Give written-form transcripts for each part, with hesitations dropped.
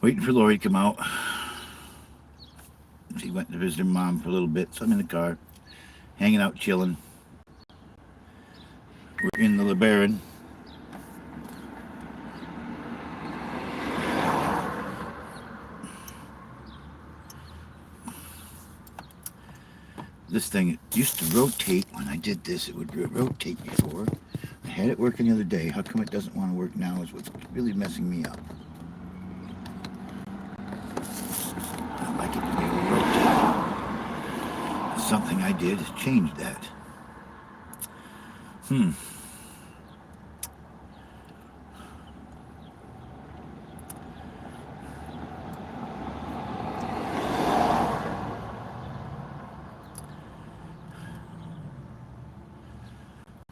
Waiting for Lori to come out. She went to visit her mom for a little bit, so I'm in the car, hanging out, chilling. We're in the LeBaron. This thing used to rotate. When I did this, it would rotate before. I had it working the other day. How come it doesn't want to work now is what's really messing me up. I like it to be able to rotate. Something I did is change that.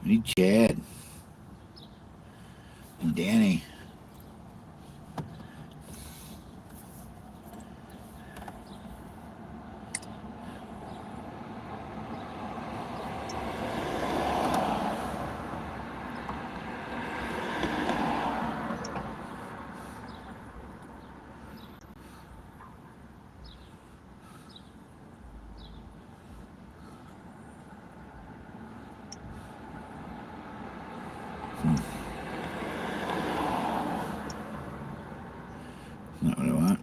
We need Chad and Danny. Not what I want.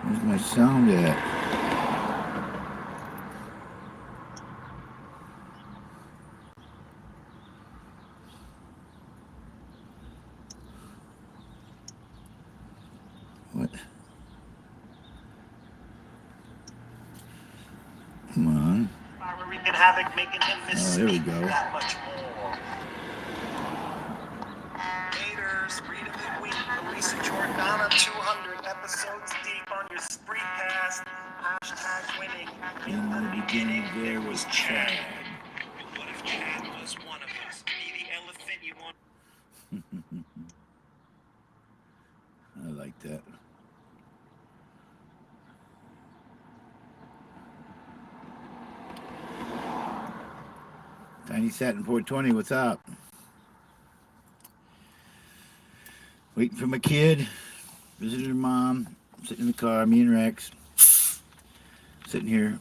Where's my sound at? What? Come on. Wreaking havoc, making him miss there we go. that much more. Haters, read of the week, Lisa Jordana, 200 episodes deep on your spree cast. Hashtag winning. In the beginning, there was Chad. But what if Chad was one of us? Be the elephant you want. I like that. Tiny Satin 420, what's up? Waiting for my kid. Visited her mom. Sitting in the car, me and Rex. Sitting here.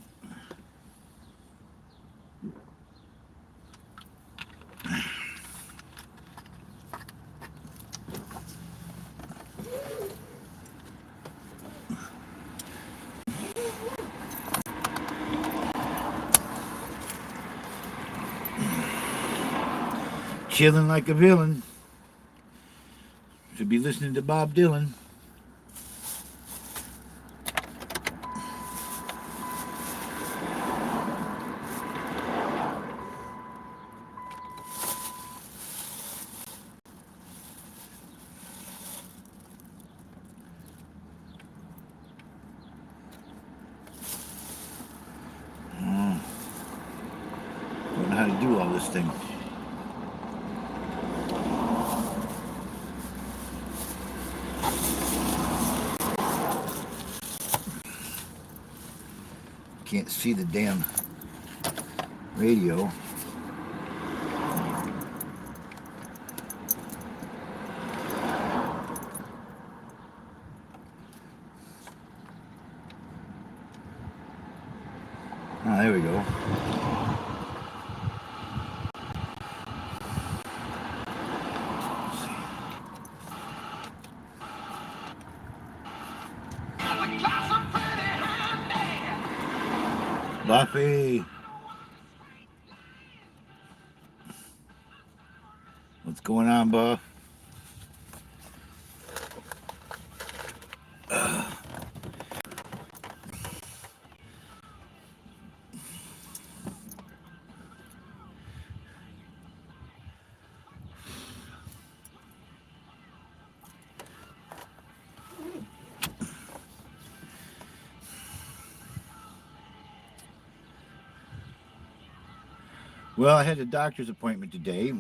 Chilling like a villain. Should be listening to Bob Dylan. Don't know how to do all this thing. Can't see the damn radio. Ah, there we go. Buffy. What's going on, Buff? Well, I had a doctor's appointment today. A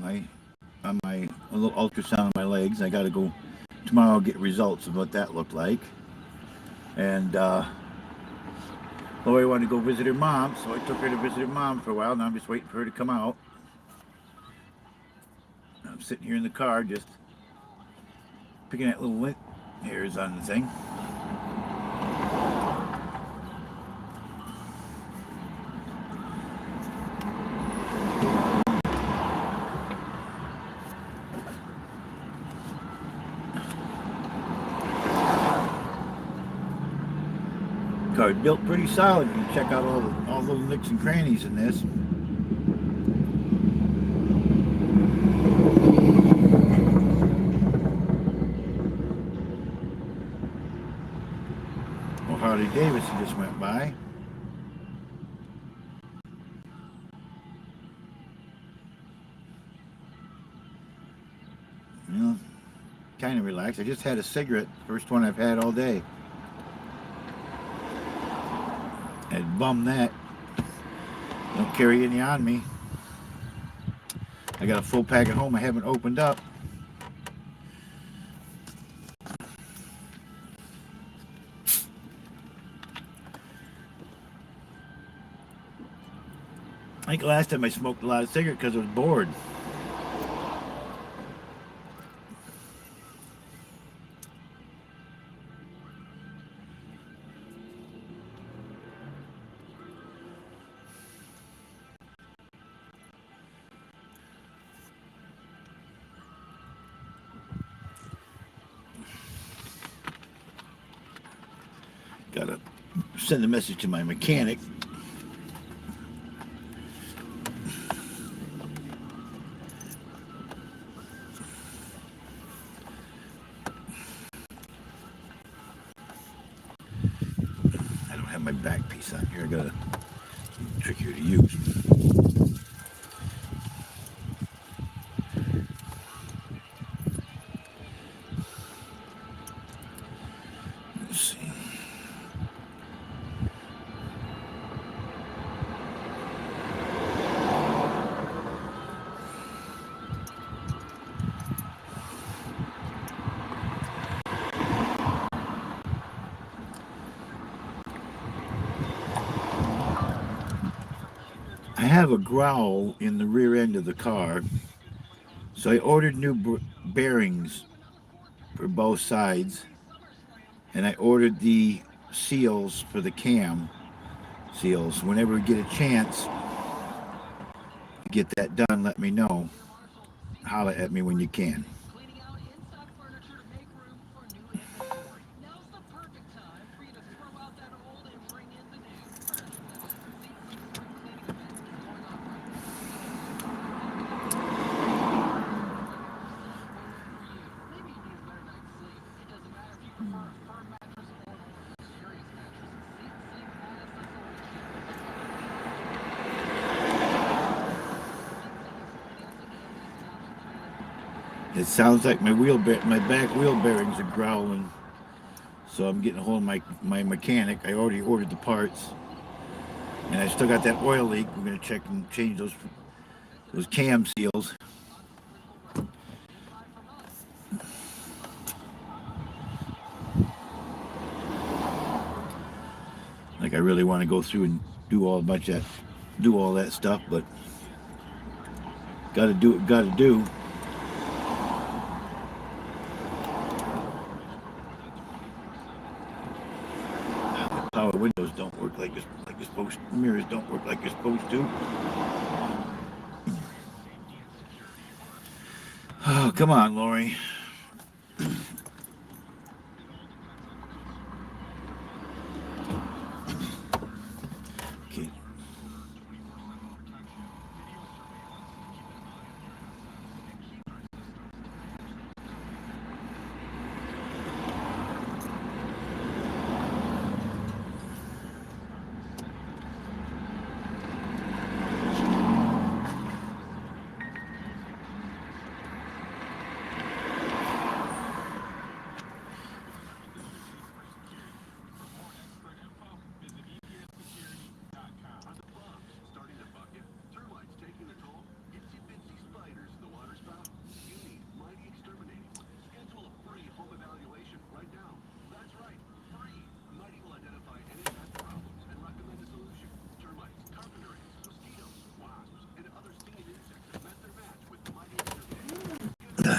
little ultrasound on my legs. I got to go tomorrow. I'll get results of what that looked like. And Lori wanted to go visit her mom, so I took her to visit her mom for a while. Now I'm just waiting for her to come out. I'm sitting here in the car, just picking that little lint hairs on the thing. Car built pretty solid. You can check out all the little nicks and crannies in this. Well, Harley Davidson just went by. You know, kind of relaxed. I just had a cigarette, first one I've had all day. I'd bum that. Don't carry any on me. I got a full pack at home I haven't opened up. I think the last time I smoked a lot of cigarettes because I was bored. Gotta send a message to my mechanic. I don't have my back piece on here. I got a trickier to use. Let's see. I have a growl in the rear end of the car, so I ordered new bearings for both sides, and I ordered the seals for the cam seals. Whenever we get a chance to get that done, let me know. Holler at me when you can. It sounds like my back wheel bearings are growling, so I'm getting a hold of my mechanic. I already ordered the parts, and I still got that oil leak. We're gonna check and change those cam seals. Like I really want to go through and do all that stuff, but gotta do what gotta do. Power windows don't work like you're supposed to. Mirrors don't work like you're supposed to. Oh, come on, Lori. Okay.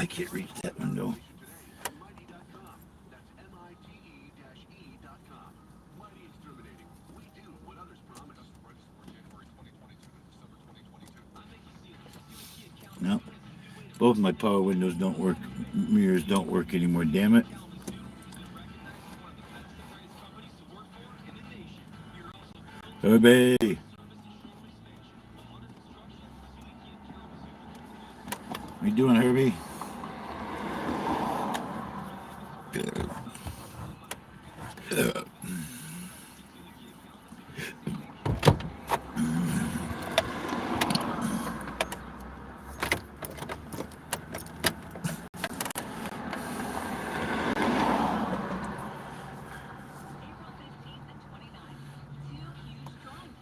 I can't reach that window. No. Both my power windows don't work. Mirrors don't work anymore, damn it. Herbie. What you doing, Herbie?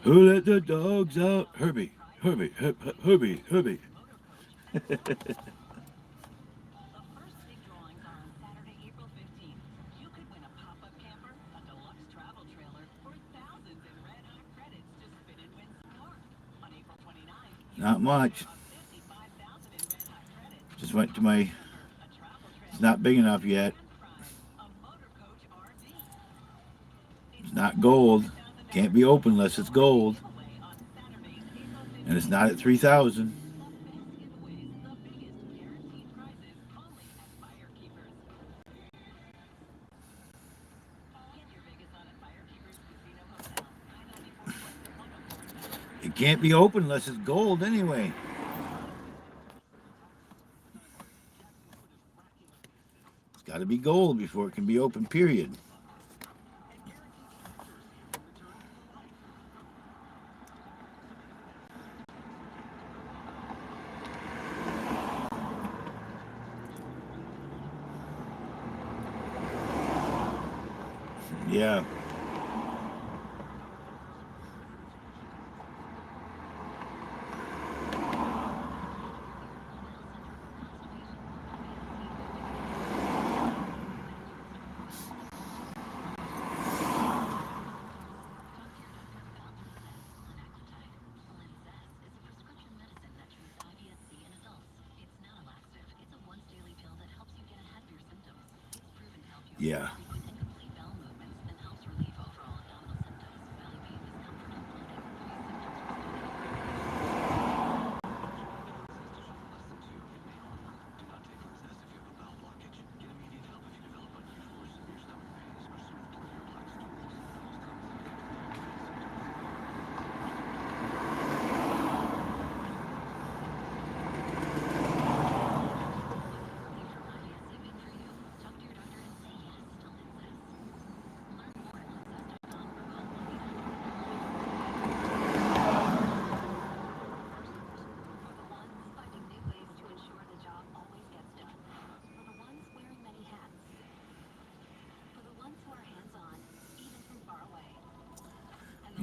Who let the dogs out? Herbie. Herbie. Herbie. Herbie. Not much. Just went to my... It's not big enough yet. It's not gold. Can't be open unless it's gold. And it's not at 3,000. It can't be open unless it's gold anyway. It's got to be gold before it can be open, period. Yeah. Yeah.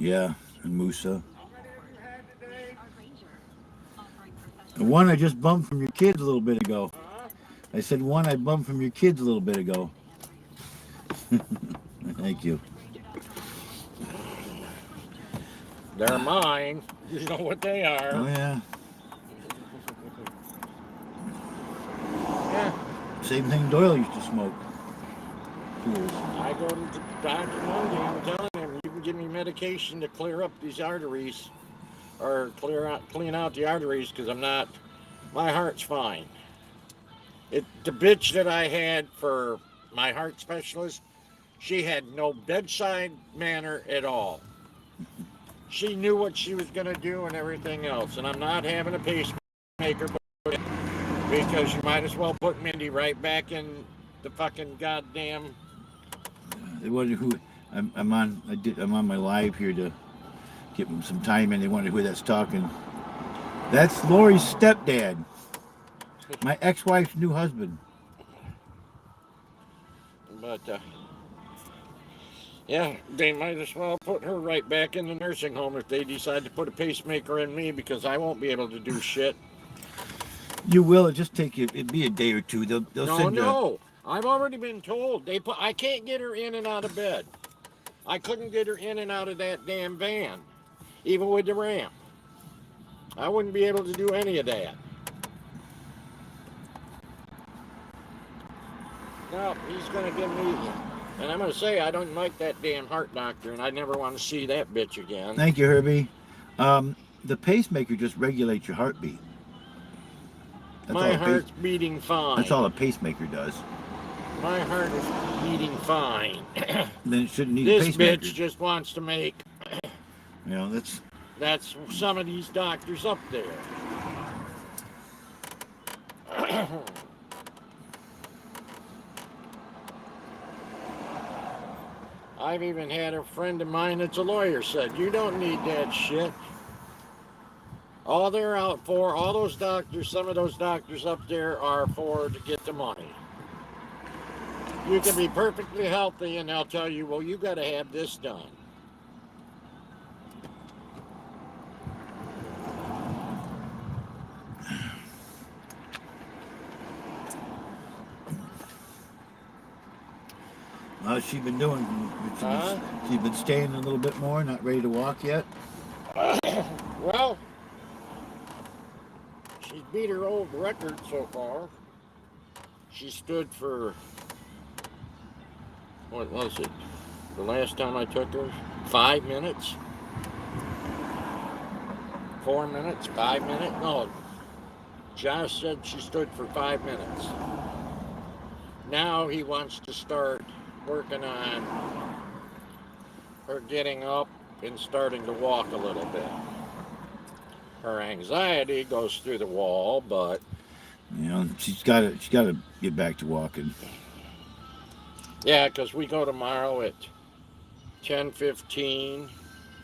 Yeah, and Musa. The one I just bumped from your kids a little bit ago. I said one I bumped from your kids a little bit ago. Thank you. They're mine. You know what they are. Oh, yeah. Yeah. Same thing Doyle used to smoke. Fools. I go to the doctor Monday and I'm telling him, you can give me medication to clear up these arteries or clean out the arteries because my heart's fine. The bitch that I had for my heart specialist, she had no bedside manner at all. She knew what she was going to do and everything else. And I'm not having a pacemaker because you might as well put Mindy right back in the fucking goddamn. They wondered who I'm on. I'm on my live here to get some time in. They wonder who that's talking. That's Lori's stepdad, my ex-wife's new husband. But yeah, they might as well put her right back in the nursing home if they decide to put a pacemaker in me because I won't be able to do shit. You will. It'll just take you. It'd be a day or two. They'll send you. No. I've already been told. I can't get her in and out of bed. I couldn't get her in and out of that damn van, even with the ramp. I wouldn't be able to do any of that. No, he's going to give me, and I'm going to say I don't like that damn heart doctor, and I never want to see that bitch again. Thank you, Herbie. The pacemaker just regulates your heartbeat. My heart's beating fine. That's all a pacemaker does. My heart is beating fine. Then it shouldn't need a This pacemaker. bitch just wants to make. You know, That's some of these doctors up there. I've even had a friend of mine that's a lawyer said, you don't need that shit. All they're out for, all those doctors, some of those doctors up there are for to get the money. You can be perfectly healthy and they'll tell you, well, you got to have this done. She's been doing. She's been staying a little bit more, not ready to walk yet. Well, she's beat her old record so far. She stood for, what was it? The last time I took her? 5 minutes? 4 minutes? 5 minutes? No. Josh said she stood for 5 minutes. Now he wants to start working on her getting up and starting to walk a little bit. Her anxiety goes through the wall, but You know, she's got to get back to walking. yeah, because we go tomorrow at 10:15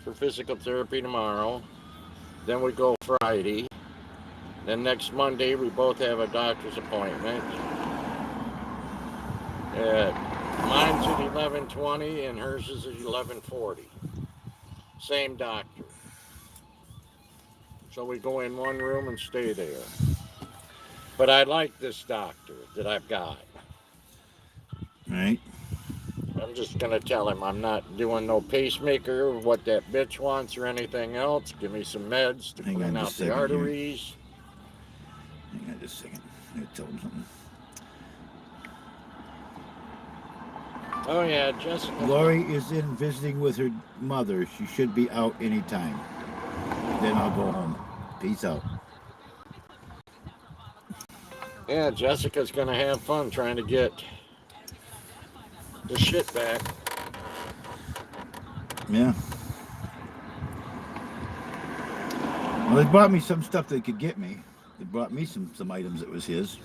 for physical therapy tomorrow. Then we go Friday. Then next Monday we both have a doctor's appointment. Mine's at 11:20 and hers is at 11:40. Same doctor. So we go in one room and stay there. But I like this doctor that I've got. Right. I'm just going to tell him I'm not doing no pacemaker, what that bitch wants or anything else. Give me some meds to clean out the arteries. Hang on just a second. I'm going to tell him something. Oh, yeah, Jessica. Lori is in visiting with her mother. She should be out anytime. Then I'll go home. Peace out. Yeah, Jessica's going to have fun trying to get the shit back. Yeah. Well, they brought me some stuff they could get me. They brought me some items that was his.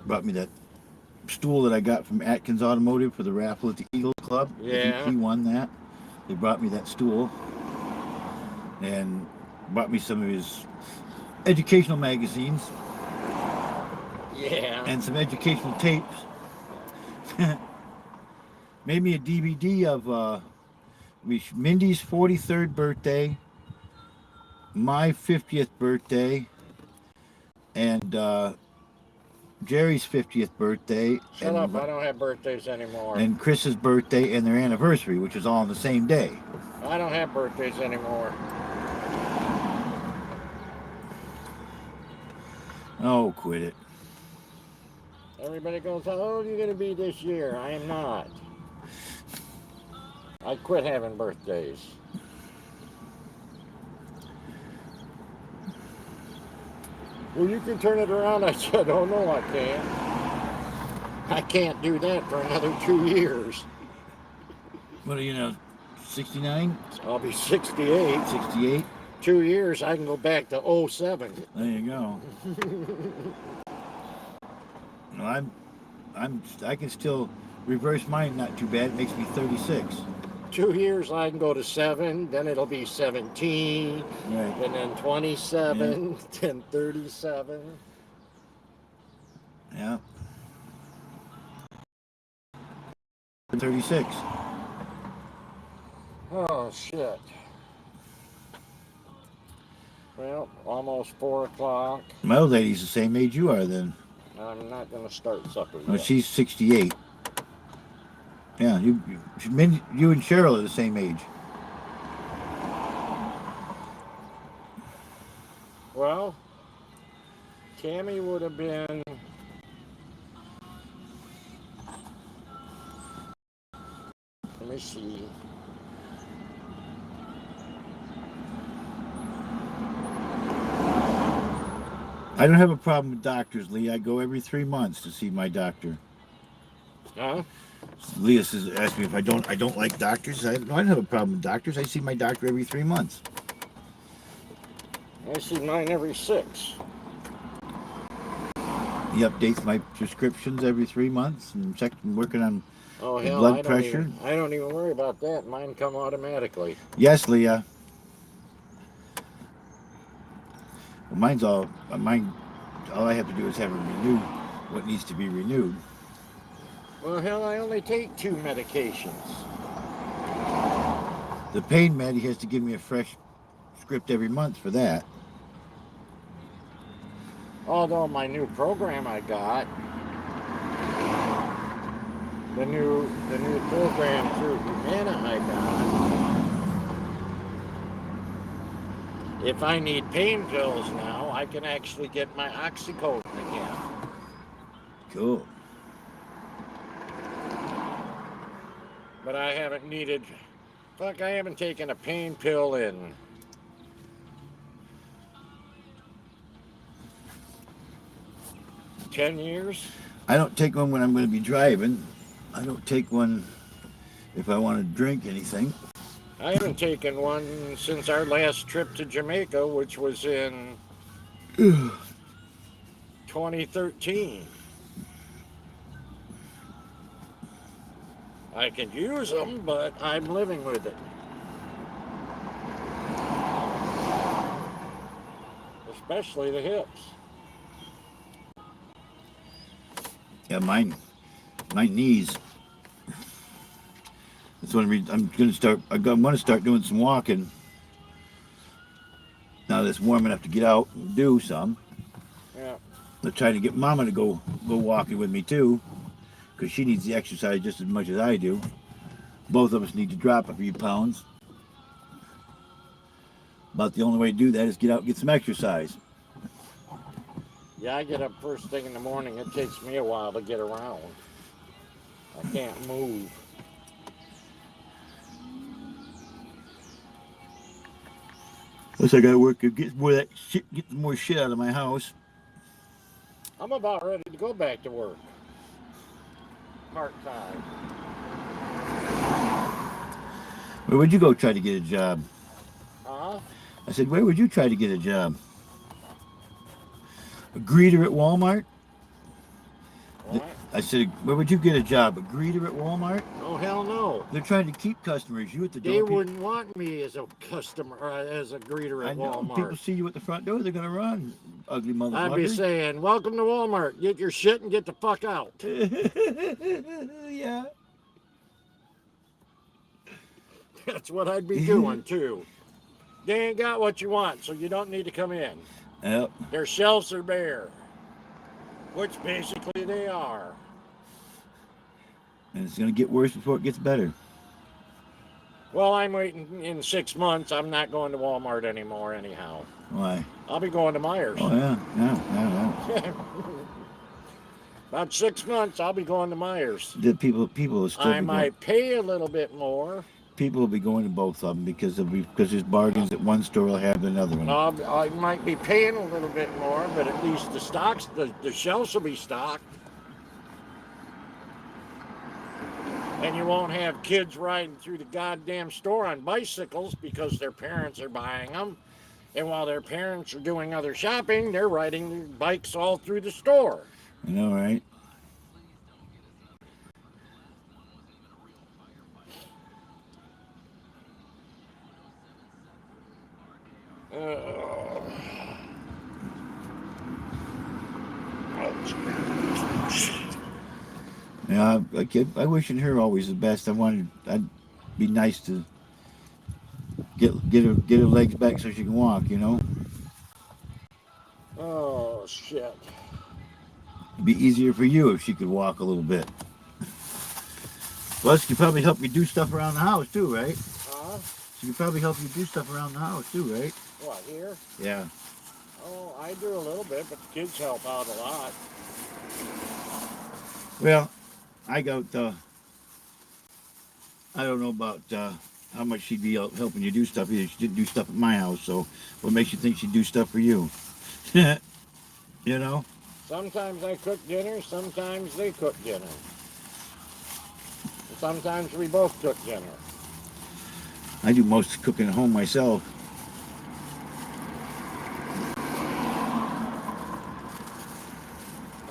Brought me that stool that I got from Atkins Automotive for the raffle at the Eagles Club. Yeah. He won that. They brought me that stool. And brought me some of his educational magazines. Yeah. And some educational tapes. Made me a DVD of Mindy's 43rd birthday, my 50th birthday, and Jerry's 50th birthday. Shut up, I don't have birthdays anymore. And Chris's birthday and their anniversary, which is all on the same day. I don't have birthdays anymore. Oh, quit it. Everybody goes, how old are you going to be this year? I am not. I quit having birthdays. Well, you can turn it around. I said, oh, no, I can't. I can't do that for another 2 years. What are you now, 69? I'll be 68. 68? 2 years, I can go back to 07. There you go. Well, I can still reverse mine not too bad. It makes me 36. 2 years, I can go to 7, then it'll be 17, Right. and then 27, then 37. Yeah. 36. Oh, shit. Well, almost 4 o'clock. My old lady's the same age you are then. I'm not going to start supper Well, yet. she's 68. Yeah, you and Cheryl are the same age. Well, Tammy would have been me see. I don't have a problem with doctors, Lee. I go every 3 months to see my doctor. Huh? Leah says, asked me if I don't like doctors. I don't have a problem with doctors. I see my doctor every 3 months. I see mine every 6. He updates my prescriptions every 3 months and working on Oh the hell, blood pressure. I don't even worry about that. Mine come automatically. Yes, Leah. Well, mine. All I have to do is have it renewed. What needs to be renewed? Well, hell, I only take 2 medications. The pain med, he has to give me a fresh script every month for that. Although my new program I got, the new program through Humana I got. If I need pain pills now, I can actually get my oxycodone again. Cool. But I haven't taken a pain pill in 10 years. I don't take one when I'm going to be driving. I don't take one if I want to drink anything. I haven't taken one since our last trip to Jamaica, which was in 2013. I can use them, but I'm living with it. Especially the hips. Yeah, my knees. That's one reason I'm going to start. I want to start doing some walking. Now that it's warm enough to get out and do some. Yeah. I'm trying to get Mama to go walking with me too, because she needs the exercise just as much as I do. Both of us need to drop a few pounds. About the only way to do that is get out and get some exercise. Yeah, I get up first thing in the morning. It takes me a while to get around. I can't move. Plus, I got to work to get more shit out of my house. I'm about ready to go back to work. Part-time. Where would you go try to get a job? Huh? I said, where would you try to get a job? A greeter at Walmart? What? I said, where would you get a job? A greeter at Walmart? Oh, hell no. They're trying to keep customers. You at the door. They wouldn't want me as a customer, as a greeter at I know. Walmart. People see you at the front door, they're going to run. Ugly motherfucker. I'd be saying, welcome to Walmart. Get your shit and get the fuck out. Yeah. That's what I'd be doing, too. They ain't got what you want, so you don't need to come in. Yep. Their shelves are bare. Which basically they are. And it's going to get worse before it gets better. Well, I'm waiting in 6 months. I'm not going to Walmart anymore anyhow. Why? I'll be going to Myers. Oh, yeah. About 6 months, I'll be going to Myers. The people will still I might pay a little bit more. People will be going to both of them because there's bargains that one store will have than another one. I might be paying a little bit more, but at least the shelves will be stocked. And you won't have kids riding through the goddamn store on bicycles because their parents are buying them. And while their parents are doing other shopping, they're riding their bikes all through the store. I know, right? Yeah, I wishing her always the best. I'd be nice to get her legs back so she can walk, you know? Oh, shit. It'd be easier for you if she could walk a little bit. Plus, she could probably help you do stuff around the house too, right? Huh? She could probably help you do stuff around the house too, right? What, here? Yeah. Oh, I do a little bit, but the kids help out a lot. Well, I got I don't know about how much she'd be helping you do stuff. Either she didn't do stuff at my house, so what makes you think she'd do stuff for you? You know? Sometimes I cook dinner, sometimes they cook dinner. Sometimes we both cook dinner. I do most cooking at home myself.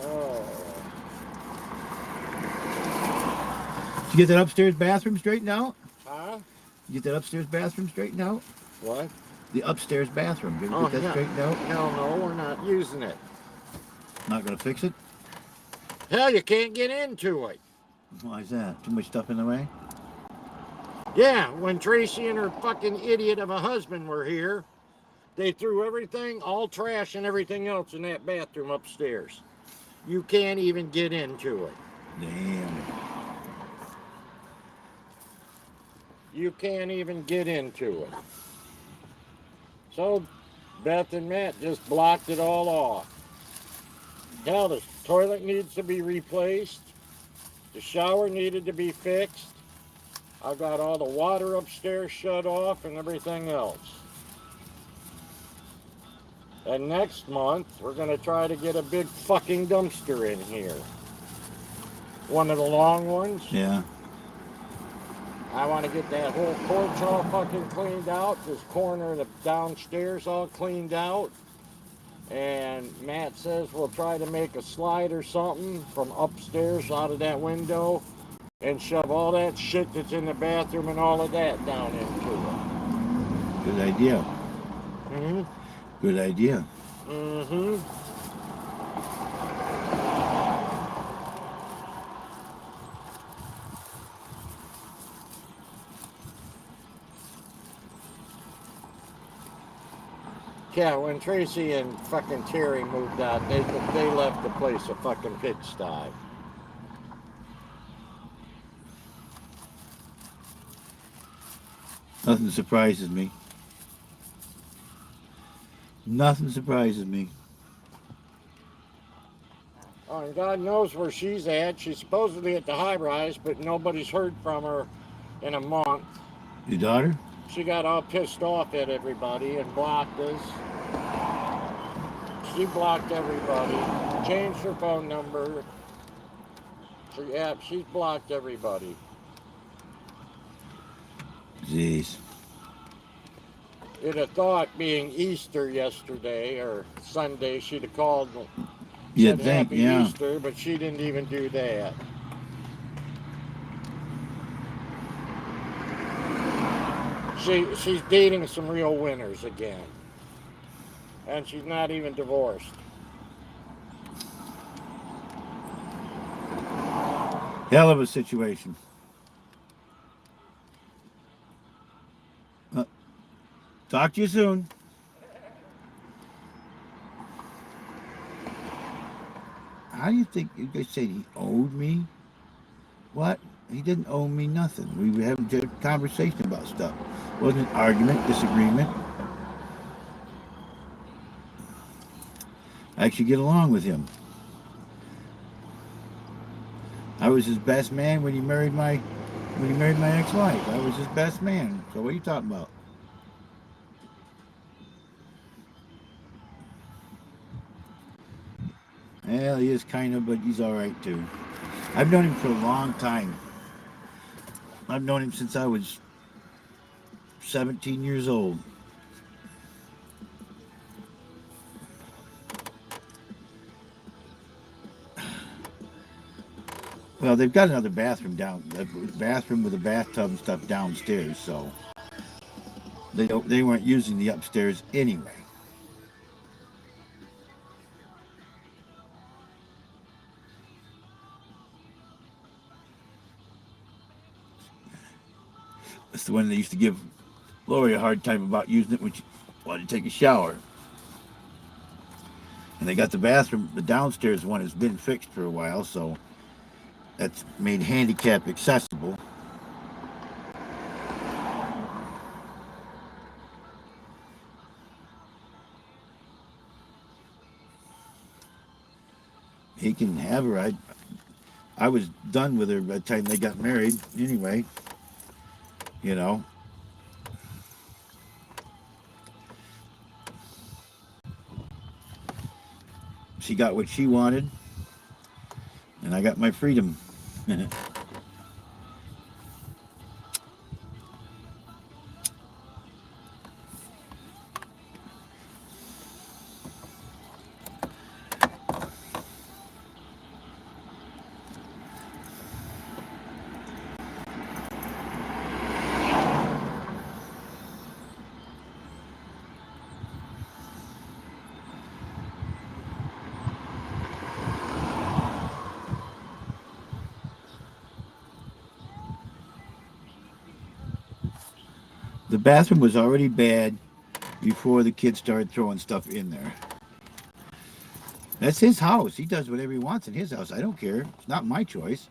Oh. Did you get that upstairs bathroom straightened out? Huh? You get that upstairs bathroom straightened out? What? The upstairs bathroom. Did you Oh, get that no. straightened out? Hell no, we're not using it. Not gonna fix it? Hell, you can't get into it. Why is that? Too much stuff in the way? Yeah, when Tracy and her fucking idiot of a husband were here, they threw everything, all trash and everything else in that bathroom upstairs. You can't even get into it. Damn. You can't even get into it. So Beth and Matt just blocked it all off. Hell, the toilet needs to be replaced. The shower needed to be fixed. I got all the water upstairs shut off and everything else. And next month, we're going to try to get a big fucking dumpster in here. One of the long ones. Yeah. I want to get that whole porch all fucking cleaned out. This corner of the downstairs all cleaned out. And Matt says we'll try to make a slide or something from upstairs out of that window and shove all that shit that's in the bathroom and all of that down into it. Good idea. Mm-hmm. Good idea. Mm-hmm. Yeah, when Tracy and fucking Terry moved out, they left the place a fucking pigsty. Nothing surprises me. Nothing surprises me. Oh, and God knows where she's at. She's supposedly at the high rise, but nobody's heard from her in a month. Your daughter? She got all pissed off at everybody and blocked us. She blocked everybody, changed her phone number. She's blocked everybody. Jeez. You'd have thought being Easter yesterday or Sunday, she'd have called and You'd said think, Happy yeah. Easter, but she didn't even do that. She's dating some real winners again. And she's not even divorced. Hell of a situation. Talk to you soon. How do you think you guys said he owed me? What? He didn't owe me nothing. We were having a conversation about stuff. It wasn't an argument, disagreement. I actually get along with him. I was his best man when he married my ex-wife. I was his best man. So what are you talking about? Well, he is kind of, but he's all right too. I've known him for a long time. I've known him since I was 17 years old. Well, they've got another bathroom a bathroom with a bathtub and stuff downstairs, so they weren't using the upstairs anyway. It's the one they used to give Lori a hard time about using it when she wanted to take a shower. And they got the bathroom, the downstairs one has been fixed for a while, so that's made handicap accessible. He can have her. I was done with her by the time they got married anyway. you know. She got what she wanted, and I got my freedom. The bathroom was already bad before the kids started throwing stuff in there. That's his house. He does whatever he wants in his house. I don't care. It's not my choice.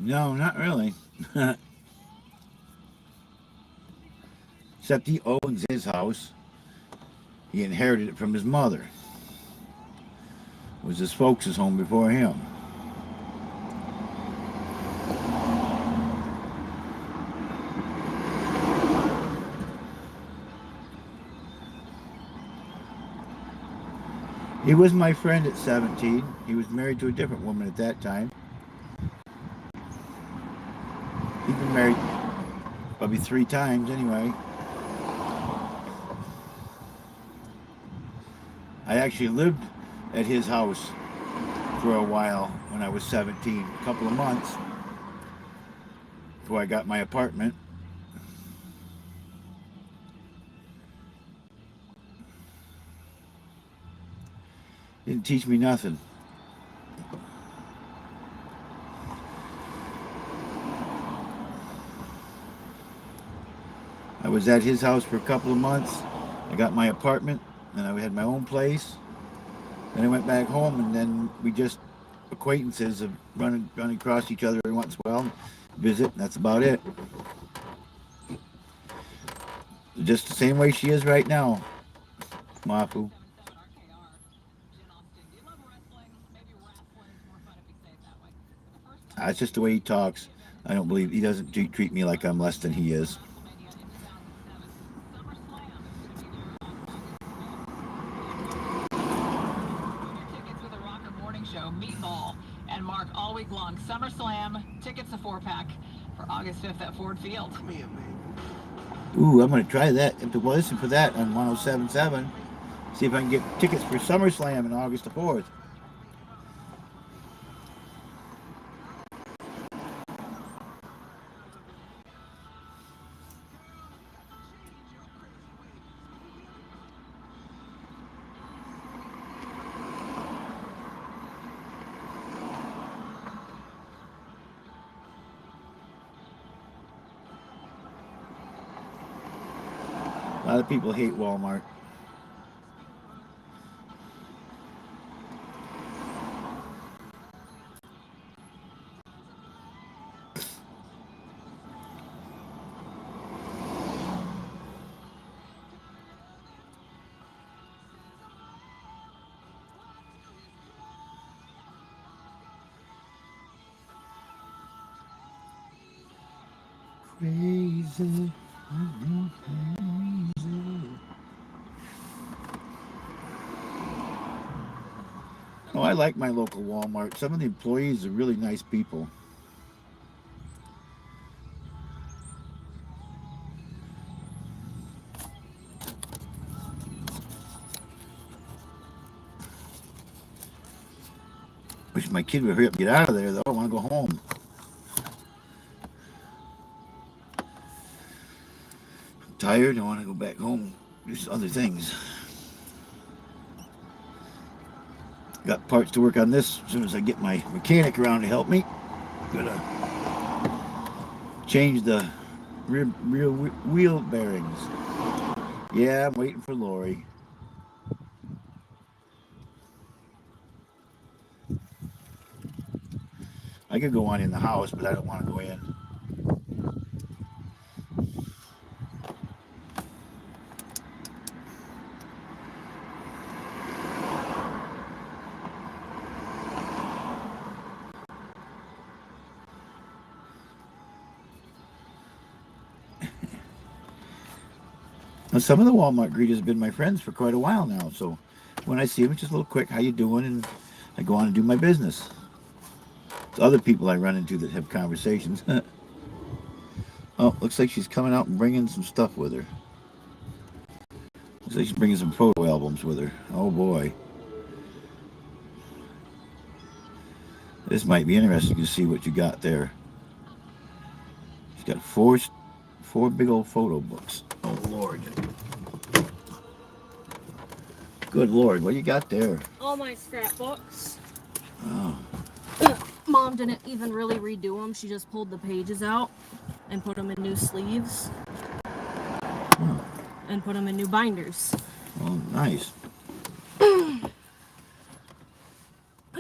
No, not really. Except he owns his house. He inherited it from his mother. It was his folks' home before him. He was my friend at 17. He was married to a different woman at that time. He's been married probably 3 times anyway. I actually lived at his house for a while when I was 17, a couple of months before I got my apartment. Didn't teach me nothing. I was at his house for a couple of months. I got my apartment, and I had my own place. Then I went back home, and then we just acquaintances of running across each other every once in a while, visit, and that's about it. Just the same way she is right now, Mafu. That's just the way he talks. I don't believe he doesn't treat me like I'm less than he is. And Mark all week long SummerSlam tickets, a 4-pack for August 5th at Ford Field. Come here, baby. Ooh, I'm going to try that. Have to listen for that on 107.7. See if I can get tickets for SummerSlam on August the 4th. A lot of people hate Walmart. Crazy. Oh, I like my local Walmart. Some of the employees are really nice people. Wish my kid would hurry up and get out of there, though. I want to go home. I'm tired. I want to go back home. Do some other things. Got parts to work on this as soon as I get my mechanic around to help me. Gonna change the rear wheel bearings. Yeah, I'm waiting for Lori. I could go on in the house, but I don't want to go in. Now, some of the Walmart greeters have been my friends for quite a while now, so when I see them, it's just a little quick, how you doing? And I go on and do my business. It's other people I run into that have conversations. Oh, looks like she's coming out and bringing some stuff with her. Looks like she's bringing some photo albums with her. Oh boy. This might be interesting to see what you got there. She's got four big old photo books. Oh Lord. Good Lord, what you got there? All my scrapbooks. Oh. Mom didn't even really redo them. She just pulled the pages out and put them in new sleeves. Oh. And put them in new binders. Oh, nice.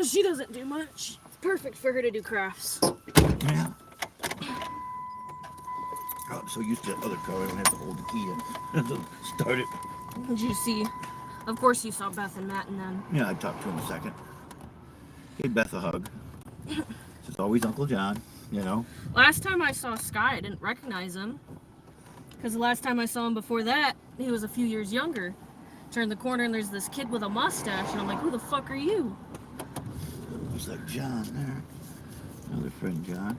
She doesn't do much. It's perfect for her to do crafts. Yeah. Oh, I'm so used to that other car, I don't have to hold the key to start it. Did you see? Of course you saw Beth and Matt and them. Yeah, I talked to him a second. Gave Beth a hug. It's always Uncle John, you know. Last time I saw Sky, I didn't recognize him. Because the last time I saw him before that, he was a few years younger. Turned the corner and there's this kid with a mustache, and I'm like, who the fuck are you? Looks like John there. Another friend, John.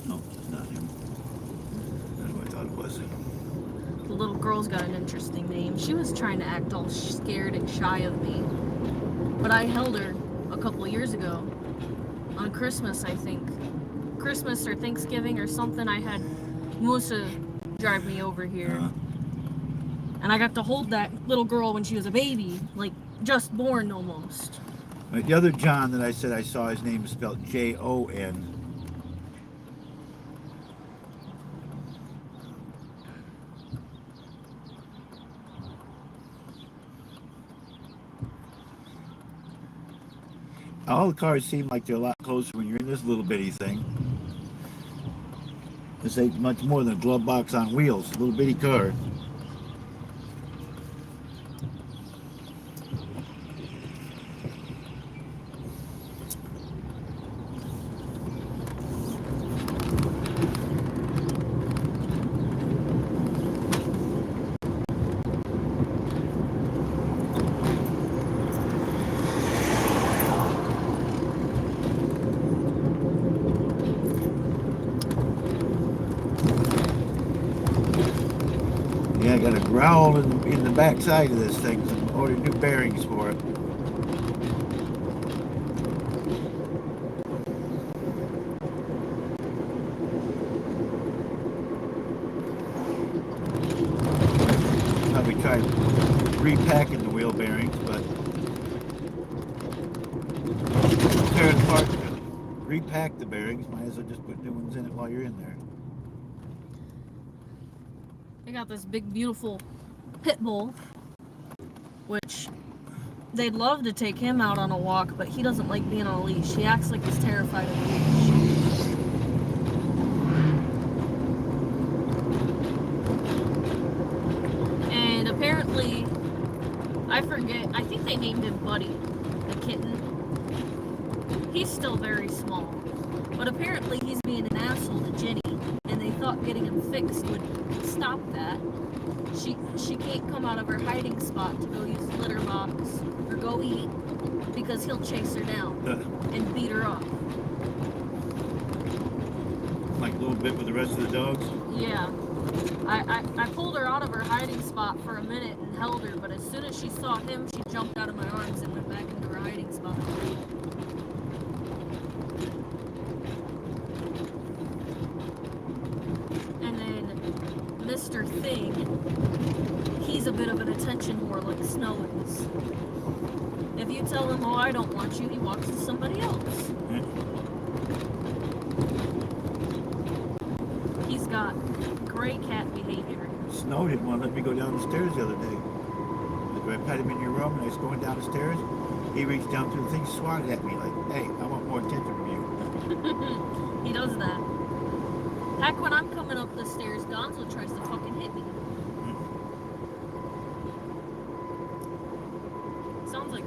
No, it's not him. That's what I thought it was. The little girl's got an interesting name. She was trying to act all scared and shy of me. But I held her a couple years ago. On Christmas, I think. Christmas or Thanksgiving or something, I had Musa drive me over here. And I got to hold that little girl when she was a baby. Like, just born almost. Right, the other John that I said I saw, his name is spelled Jon. All the cars seem like they're a lot closer when you're in this little bitty thing. This ain't much more than a glove box on wheels, a little bitty car. Yeah, I got a growl in the back side of this thing. So I ordered new bearings for it. Probably try repacking the wheel bearings, but tear it apart, repack the bearings. Might as well just put new ones in it while you're in there. I got this big, beautiful pit bull, which they'd love to take him out on a walk, but he doesn't like being on a leash. He acts like he's terrified of a leash. And apparently, I forget, I think they named him Buddy, the kitten. He's still very small, but apparently he's being an asshole to Jenny, and they thought getting him fixed would stop that. She can't come out of her hiding spot to go use the litter box or go eat because he'll chase her down and beat her up. Like a little bit with the rest of the dogs? Yeah. I pulled her out of her hiding spot for a minute and held her, but as soon as she saw him, she jumped out of my arms and went back into her hiding spot. And then Mr. Thing, he's a bit of an attention whore like Snow is. If you tell him, oh, I don't want you, he walks to somebody else. He's got great cat behavior. Snow didn't want to let me go down the stairs the other day. I pat him in your room and I was going down the stairs. He reached down through the thing, swatted at me like, hey, I want more attention from you. He does that. Heck, when I'm coming up the stairs, Gonzo tries to fucking hit me. Sounds like...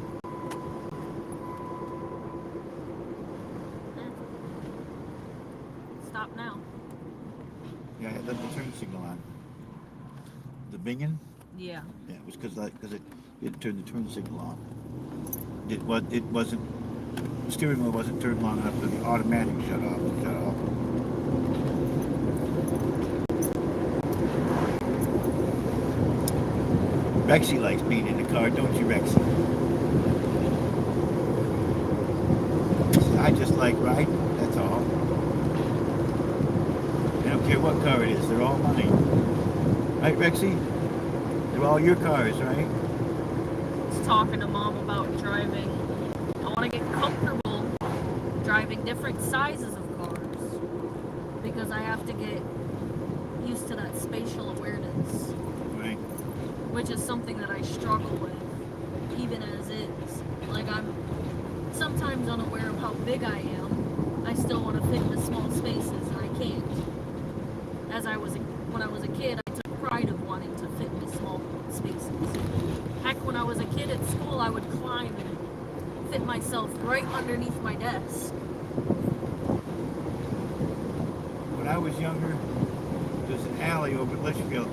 Stop now. Yeah, I had left the turn signal on. The binging? Yeah. Yeah, it was because it didn't turn the turn signal on. It wasn't, the steering wheel wasn't turned long enough for the automatic shut off. Rexy likes being in the car, don't you, Rexy? I just like riding, that's all. I don't care what car it is, they're all mine. Right, Rexy? They're all your cars, right? Just talking to Mom about driving. I want to get comfortable driving different sizes of cars because I have to get used to that spatial awareness, Right. which is something that I struggle with, even as is. Like, I'm sometimes unaware of how big I am. I still want to fit in the small spaces, and I can't. When I was a kid, I took pride of wanting to fit into small spaces. Heck, when I was a kid at school, I would climb and fit myself right underneath my desk. When I was younger, there's an alley over at Litchfield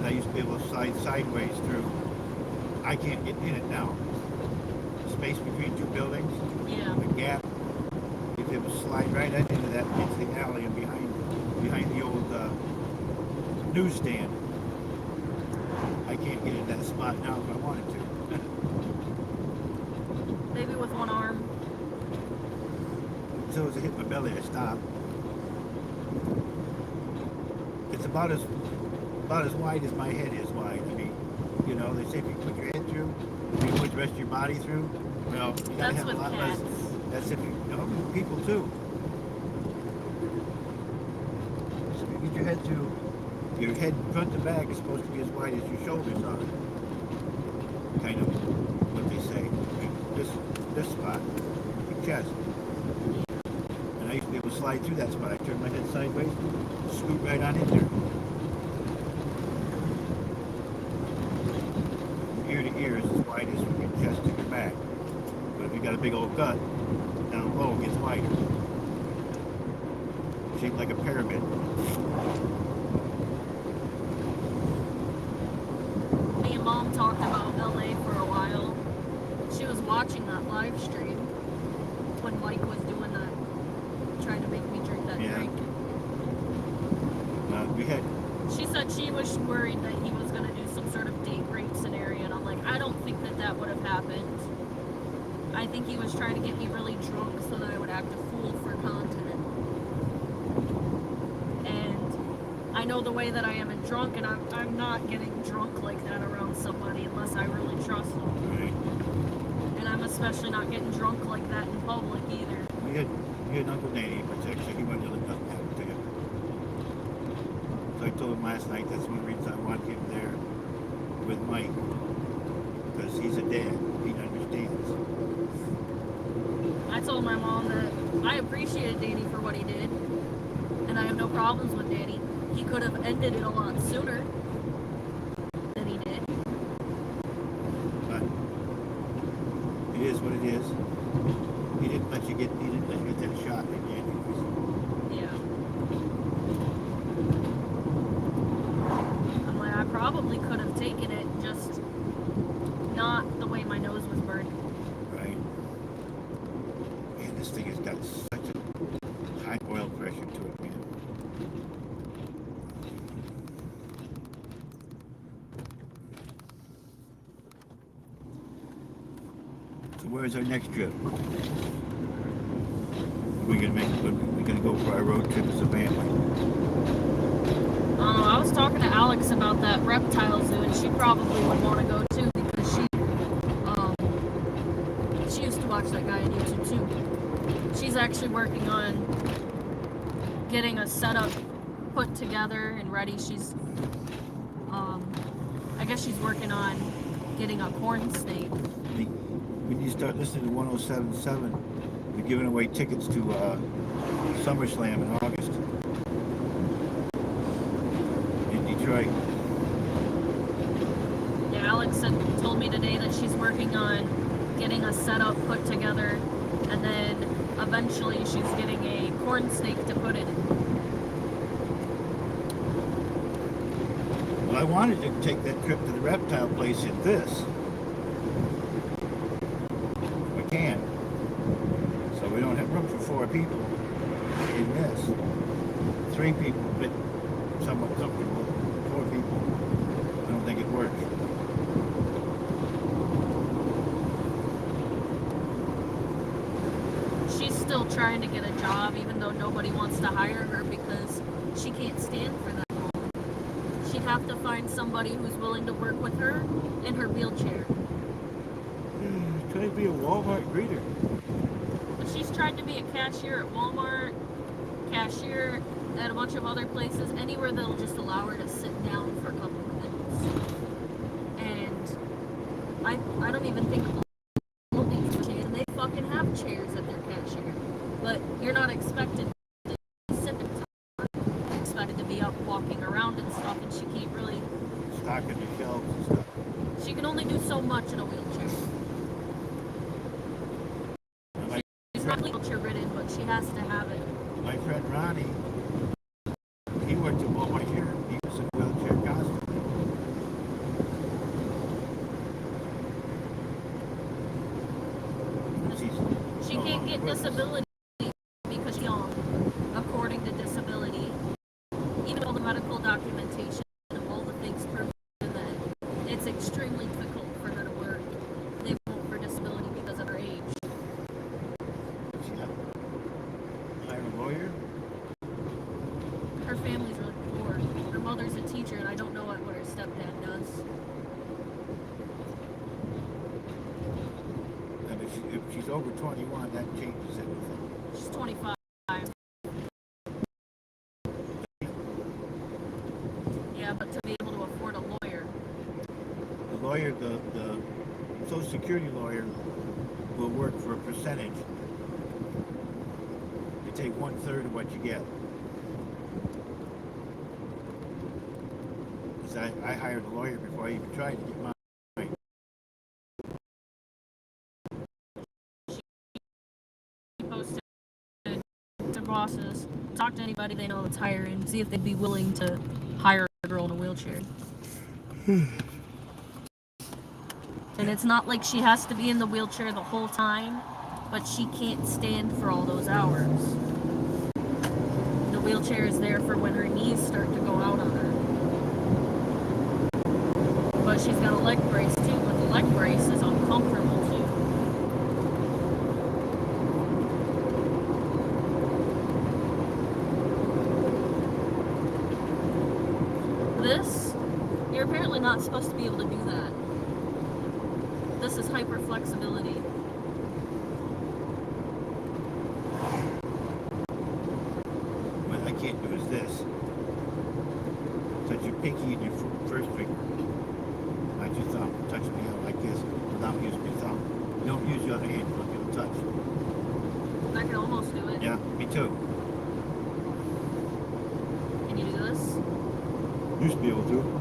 that I used to be able to slide sideways through. I can't get in it now. Space between two buildings, Yeah. a gap. If it was slide right into that, it's the alley and behind the old newsstand. I can't get in that spot now if I wanted to. Maybe with one arm. So as I hit my belly, I stopped. It's about as wide as my head is wide. I mean, you know, they say if you put your head through, you put the rest of your body through. Well, you gotta That's have a with lot cats. less. That's if you know people too. So if you get your head through, your head front to back is supposed to be as wide as your shoulders are. Kind of what they say. This spot, your chest. And I used to be able to slide through that spot. I turned my head sideways, scoot right on in there. From ear to ear is as wide as from your chest to your back. But if you got a big old gut, down low it gets wider. Shaped like a pyramid. Me and Mom talked about LA for a while. She was watching that live stream when Mike was doing that, trying to make me drink that Yeah. drink. We had She said she was worried that he was going to do some sort of date rape scenario, and I'm like, I don't think that would have happened. I think he was trying to get me really drunk so that I would act a fool for content. And I know the way that I am in drunk, and I'm not getting drunk like that around somebody unless I really trust them. right. And I'm especially not getting drunk like that in public either. We had Uncle Danny, but actually he wanted to let nothing happen to him. So I told him last night that's one of the reasons I want him there with Mike. Because he's a dad. He understands. I told my mom that I appreciated Danny for what he did, and I have no problems with Danny. He could have ended it a lot sooner than he did. But it is what it is. He didn't let you get that shot in the end. Yeah. I'm like, I probably could have taken it, just not the way my nose was burning. Right? And this thing has got such a high oil pressure to it, man. So where's our next trip? We're gonna go for our road trip as a family. I was talking to Alex about that reptile zoo, and she probably would want to go too because she used to watch that guy on YouTube too. She's actually working on getting a setup put together and ready. She's, I guess she's working on getting a corn snake. When you start listening to 107.7, we're giving away tickets to SummerSlam in August in Detroit. Yeah, Alex told me today that she's working on getting a setup put together, and then eventually she's getting a corn snake to put in. Well, I wanted to take that trip to the reptile place in this. We can. So we don't have room for 4 people in this. 3 people, but somewhat comfortable. 4 people, I don't think it works. She's still trying to get a job, even though nobody wants to hire her because she can't stand for that long. She'd have to find somebody who's willing to work with her in her wheelchair. Try to be a Walmart greeter. But she's tried to be a cashier at Walmart, cashier at a bunch of other places, anywhere that'll just allow her to sit down for a couple of minutes. And I don't even think these chairs, and they fucking have chairs at their cashier. But you're not expected to sit there. You're expected to be up walking around and stuff, and she can't really. Stocking the shelves and stuff. She can only do so much in a wheelchair. She's not wheelchair ridden, but she has to have it. My friend Ronnie, he worked at Walmart here. He was in a wheelchair constantly. She can't get disability because she's young, according to disability. Even all the medical documentation of all the things proven that it's extremely difficult for her to work. They won't for disability because of her age. She hire a lawyer. Her family's really poor. Her mother's a teacher, and I don't know what her stepdad does. And if she's over 21, that changes everything. She's 25. Yeah, but to be able to afford a lawyer. The lawyer, the Social Security lawyer, will work for a percentage. They take 1/3 of what you get. Because I hired a lawyer before I even tried to get mine. She posted to bosses, talk to anybody they know that's hiring, see if they'd be willing to hire a girl in a wheelchair. And it's not like she has to be in the wheelchair the whole time, but she can't stand for all those hours. The wheelchair is there for when her knees start to go out on her. But she's got a leg brace too, but the leg brace is uncomfortable too. This, you're apparently not supposed to be able to do that. This is hyper flexibility. What I can't do is this. Touch your pinky and your first finger. Not your thumb. Touch me out like this without using your thumb. You don't use your other hand, you don't give a touch. I can almost do it. Yeah, me too. Can you do this? Used to be able to.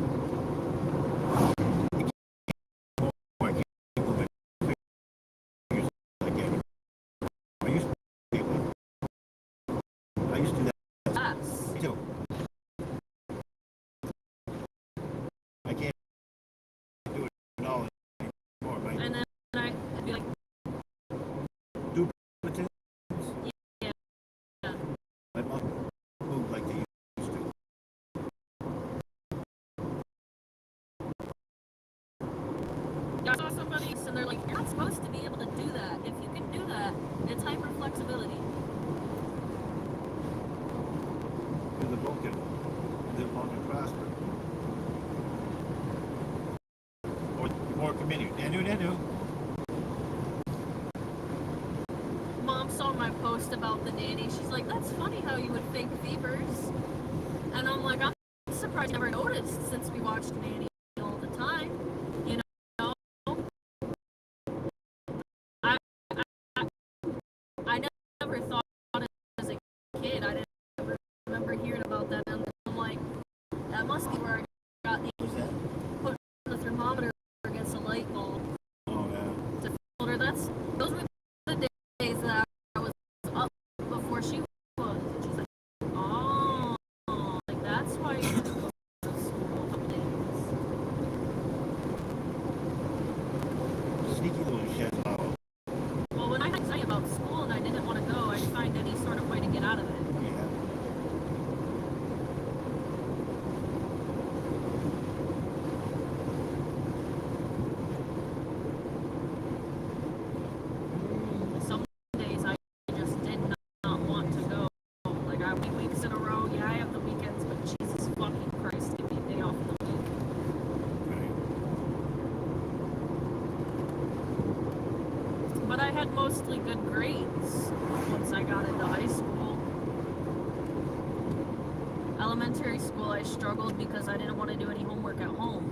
I saw somebody and they're like, you're not supposed to be able to do that. If you can do that, it's hyper flexibility. The boat can live on the minute. Nanu. Mom saw my post about the nanny. She's like, that's funny how you would fake fevers. And I'm like, I'm surprised I never noticed since we watched Nanny all the time. You know? I, I, I never thought as a kid. I didn't ever remember hearing about that. And I'm like, that must be where I got the What's that? put the thermometer against a light bulb. Oh, yeah. To told her those were the days that I was up before she was. And she's like, oh, like that's why you didn't go to school a couple days. Sneaky little shit. Oh, Well, when I had to say about school and I didn't want to go, I'd find any sort of way to get out of it. yeah. Some days I just did not want to go. Like I have weeks in a row. Yeah, I have the weekends, but Jesus fucking Christ, give me a day off in the week. Right. But I had mostly good grades once I got into high school. Elementary school, I struggled because I didn't want to do any homework at home.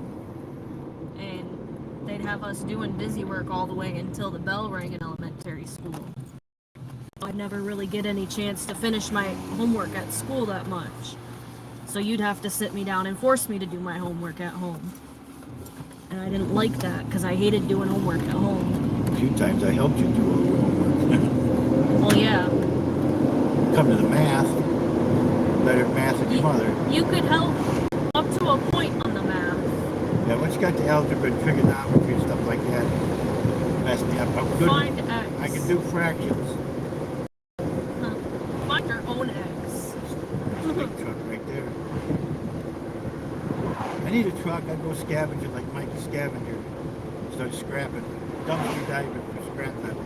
And they'd have us doing busy work all the way until the bell rang in elementary school. I'd never really get any chance to finish my homework at school that much. So you'd have to sit me down and force me to do my homework at home. And I didn't like that because I hated doing homework at home. A few times I helped you do all your homework. Well, yeah. Come to the math. Better math than your mother. You could help up to a point on the math. Yeah, once you got to algebra and trigonometry and stuff like that, messed me up. I'm good. Find X. I can do fractions. Huh. Find your own X. Big truck right there. I need a truck. I'd go scavenging like Mikey Scavenger. Start scrapping. Dumpster diving for scrap metal.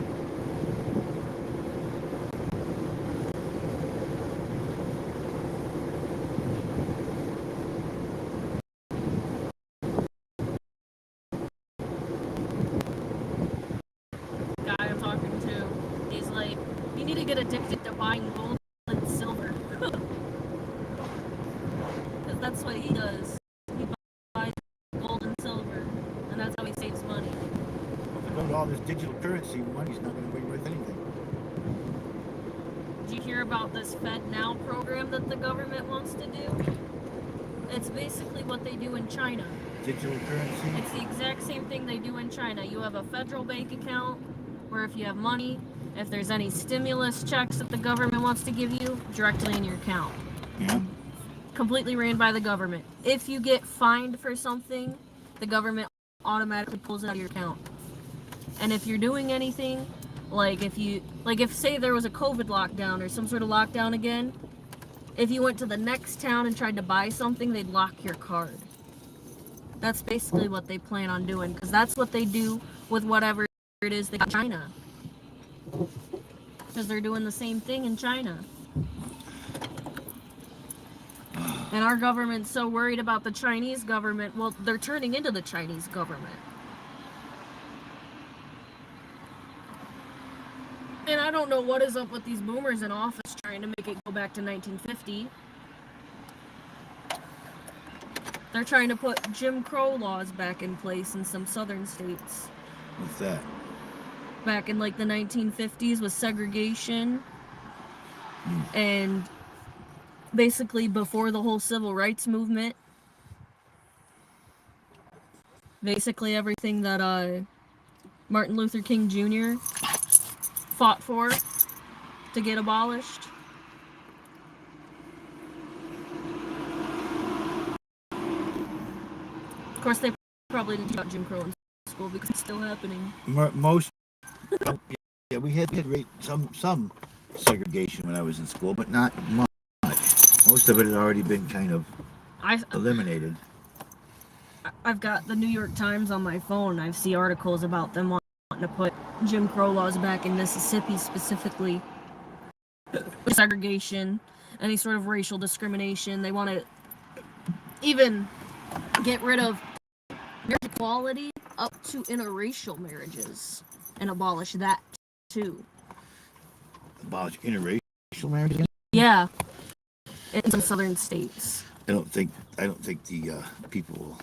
Guy I'm talking to, he's like, you need to get addicted to buying gold and silver. Because that's what he does. He buys gold and silver, and that's how he saves money. If you go to all this digital currency, money's not going to be worth anything. Did you hear about this FedNow program that the government wants to do? It's basically what they do in China. Digital currency? It's the exact same thing they do in China. You have a federal bank account where if you have money, if there's any stimulus checks that the government wants to give you, directly in your account. Yeah. Completely ran by the government. If you get fined for something, the government automatically pulls it out of your account. And if you're doing anything, if say there was a COVID lockdown or some sort of lockdown again, if you went to the next town and tried to buy something, they'd lock your card. That's basically what they plan on doing, because that's what they do with whatever it is they got in China. Because they're doing the same thing in China. And our government's so worried about the Chinese government, well, they're turning into the Chinese government. And I don't know what is up with these boomers in office trying to make it go back to 1950. They're trying to put Jim Crow laws back in place in some southern states. What's that? Back in like the 1950s with segregation. And basically before the whole civil rights movement. Basically everything that Martin Luther King Jr. fought for to get abolished. Of course, they probably didn't teach about Jim Crow in school because it's still happening. Most, yeah, we had some segregation when I was in school, but not much. Most of it had already been kind of eliminated. I've got the New York Times on my phone. I see articles about them wanting to put Jim Crow laws back in Mississippi specifically. Segregation, any sort of racial discrimination. They want to even get rid of marriage equality up to interracial marriages and abolish that too. Abolish interracial marriage again? Yeah, in some southern states. I don't think the people will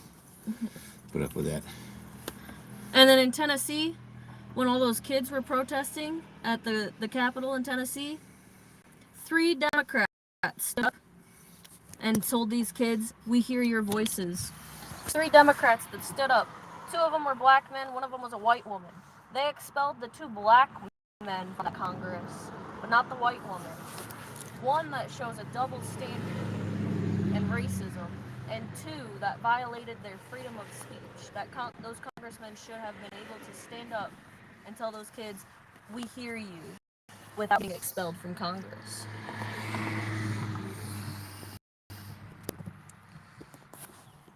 put up with that. And then in Tennessee, when all those kids were protesting at the Capitol in Tennessee, 3 Democrats stood up and told these kids, "We hear your voices." 3 Democrats that stood up. 2 of them were black men, 1 of them was a white woman. They expelled the 2 black men from the Congress, but not the white woman. One that shows a double standard and racism, and 2 that violated their freedom of speech. Those congressmen should have been able to stand up and tell those kids, "We hear you," without being expelled from Congress.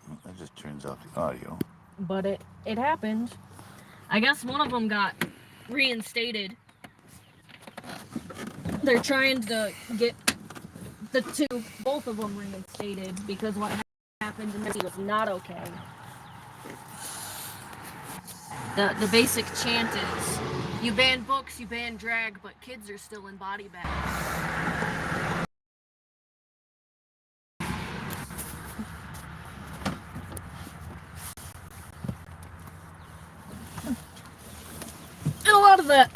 Well, that just turns off the audio. But it happened. I guess one of them got reinstated. They're trying to get both of them reinstated, because what happened in Tennessee was not okay. The basic chant is, you ban books, you ban drag, but kids are still in body bags. And a lot of the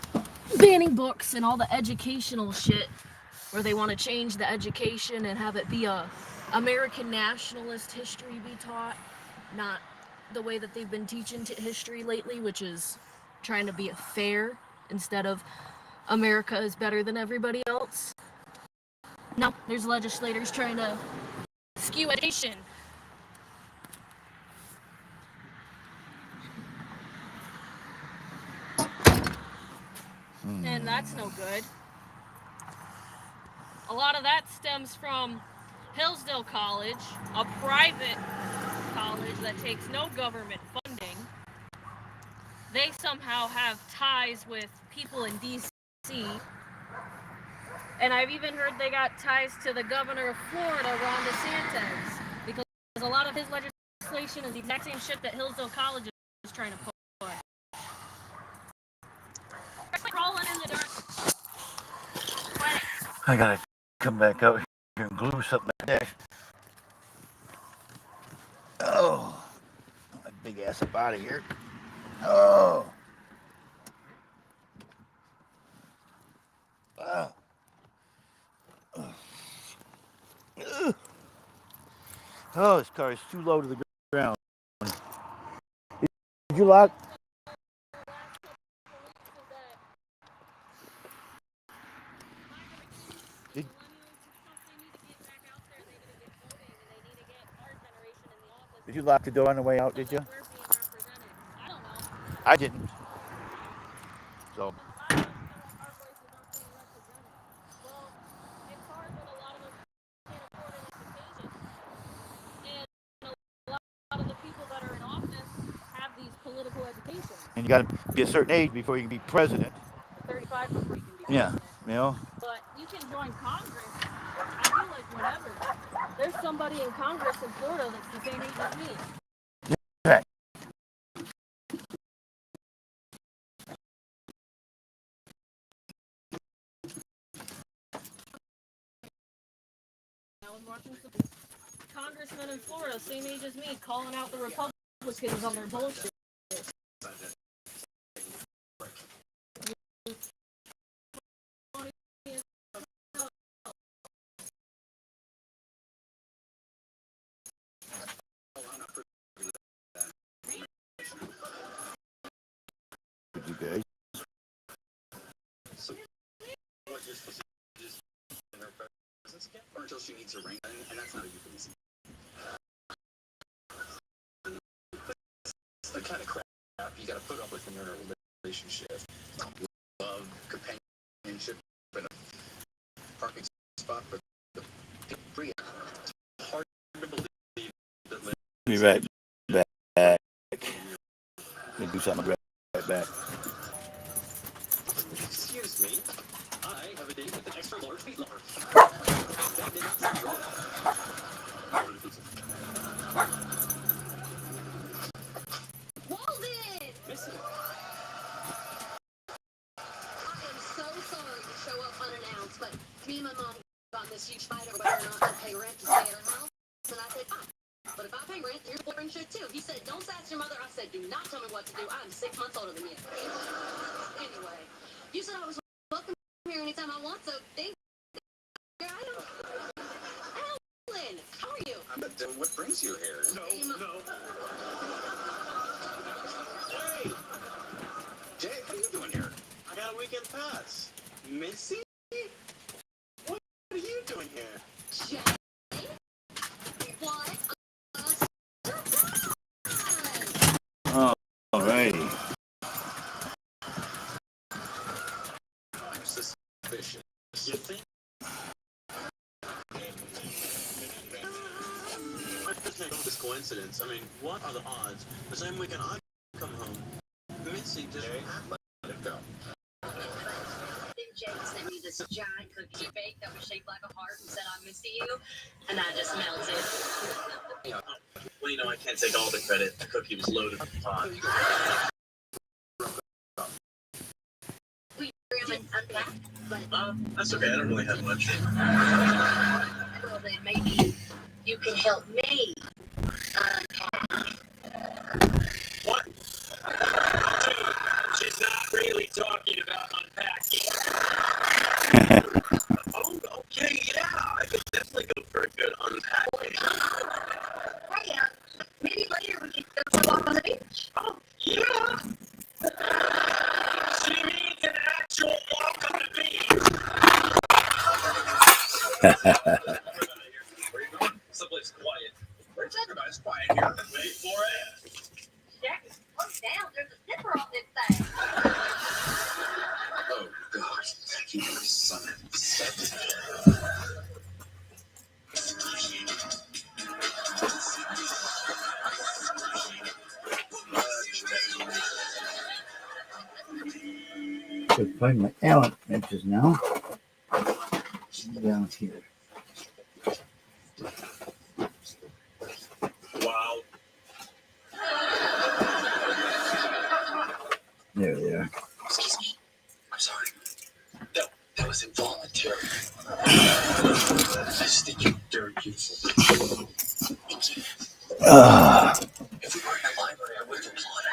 banning books and all the educational shit, where they want to change the education and have it be a American nationalist history be taught, not the way that they've been teaching history lately, which is trying to be fair instead of America is better than everybody else. No, there's legislators trying to skew education. And that's no good. A lot of that stems from Hillsdale College, a private college that takes no government funding. They somehow have ties with people in D.C. And I've even heard they got ties to the governor of Florida, Ron DeSantis, because a lot of his legislation is the exact same shit that Hillsdale College is trying to push. Crawling in the dark. I gotta come back out here and glue something like that. Oh, my big ass up out of here. Oh. Wow. Oh, this car is too low to the ground. Did you lock? Did you lock the door on the way out, did you? I didn't. So. And you got to be a certain age before you can be president. 35 before you can be Yeah, you know. But you can join Congress. I feel like whatever. There's somebody in Congress in Florida that's the same age as me. Right. I was watching some congressmen in Florida, same age as me, calling out the Republicans on their bullshit. You guys. Or until she needs a ring, and that's not a euphemism. It's the kind of crap you gotta put up with when you're in a relationship. Love, companionship, and a parking spot for the free. It's hard to believe that. Be right back. Let me do something right back. Excuse me, I have a date with an extra large meat lover. Walden! this huge fight over whether or not to pay rent to stay at her house. And I said, fine. But if I pay rent, your boyfriend should too. He said, don't sass your mother. I said, do not tell me what to do. I'm 6 months older than you. Anyway, you said I was welcome here anytime I want, so thank you. Here I am. Alan, how are you? But what brings you here? No. Hey! Jay, what are you doing here? I got a weekend pass. Missy? What are you doing here? Jay? What a surprise! Oh, alrighty. I'm suspicious. You think? I just make all this coincidence. I mean, what are the odds? The same weekend I come home, Missy just let it go. Then Jay sent me this giant cookie you baked that was shaped like a heart and said, I miss you. And I just melted. Well, you know, I can't take all the credit. The cookie was loaded with pot. We haven't unpacked, but That's okay. I don't really have much. well, then maybe you can help me unpack. What? Dude, she's not really talking about unpacking. Oh, okay, yeah. I could definitely go for a good unpacking. Hey, maybe later we can go for a walk on the beach. Oh, yeah. She means an actual walk on the beach. Where are you going? Someplace quiet. We're talking about it's quiet here. Wait for it. Jack, slow down. There's a zipper on this thing. Oh, God. Thank you, my son. Should find my Allen wrenches now. Down here. Wow. There they are. Excuse me. I'm sorry. That was involuntary. I just think you're very beautiful. Thank you. If we were in a library, I would have applauded.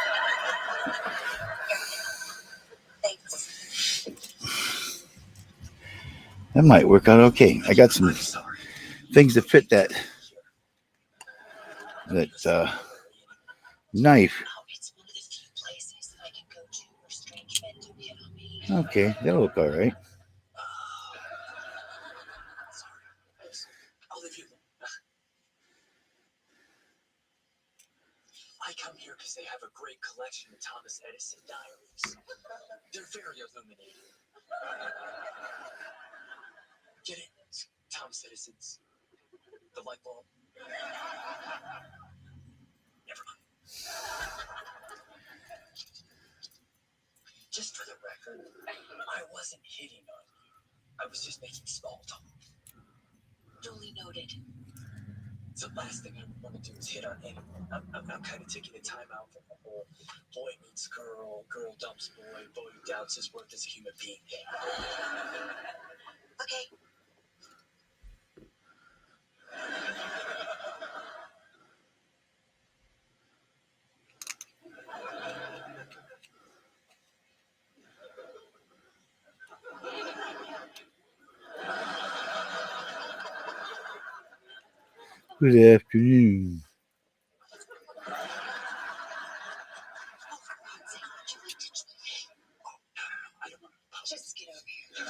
Thanks. That might work out okay. I got some I'm sorry. things that fit that knife. It's one of the few places that I can go to where strange men don't hit on me. Okay, that'll look all right. Sorry. I'll leave you alone. I come here because they have a great collection of Thomas Edison diaries. They're very illuminating. Get it? Thomas Edison's. The light bulb. Never mind. Just for the record, I wasn't hitting on you. I was just making small talk. Duly noted. The last thing I would want to do is hit on anyone. I'm kind of taking a time out from the whole boy meets girl, girl dumps boy, boy doubts his worth as a human being thing. Okay. Good afternoon. Just get over here.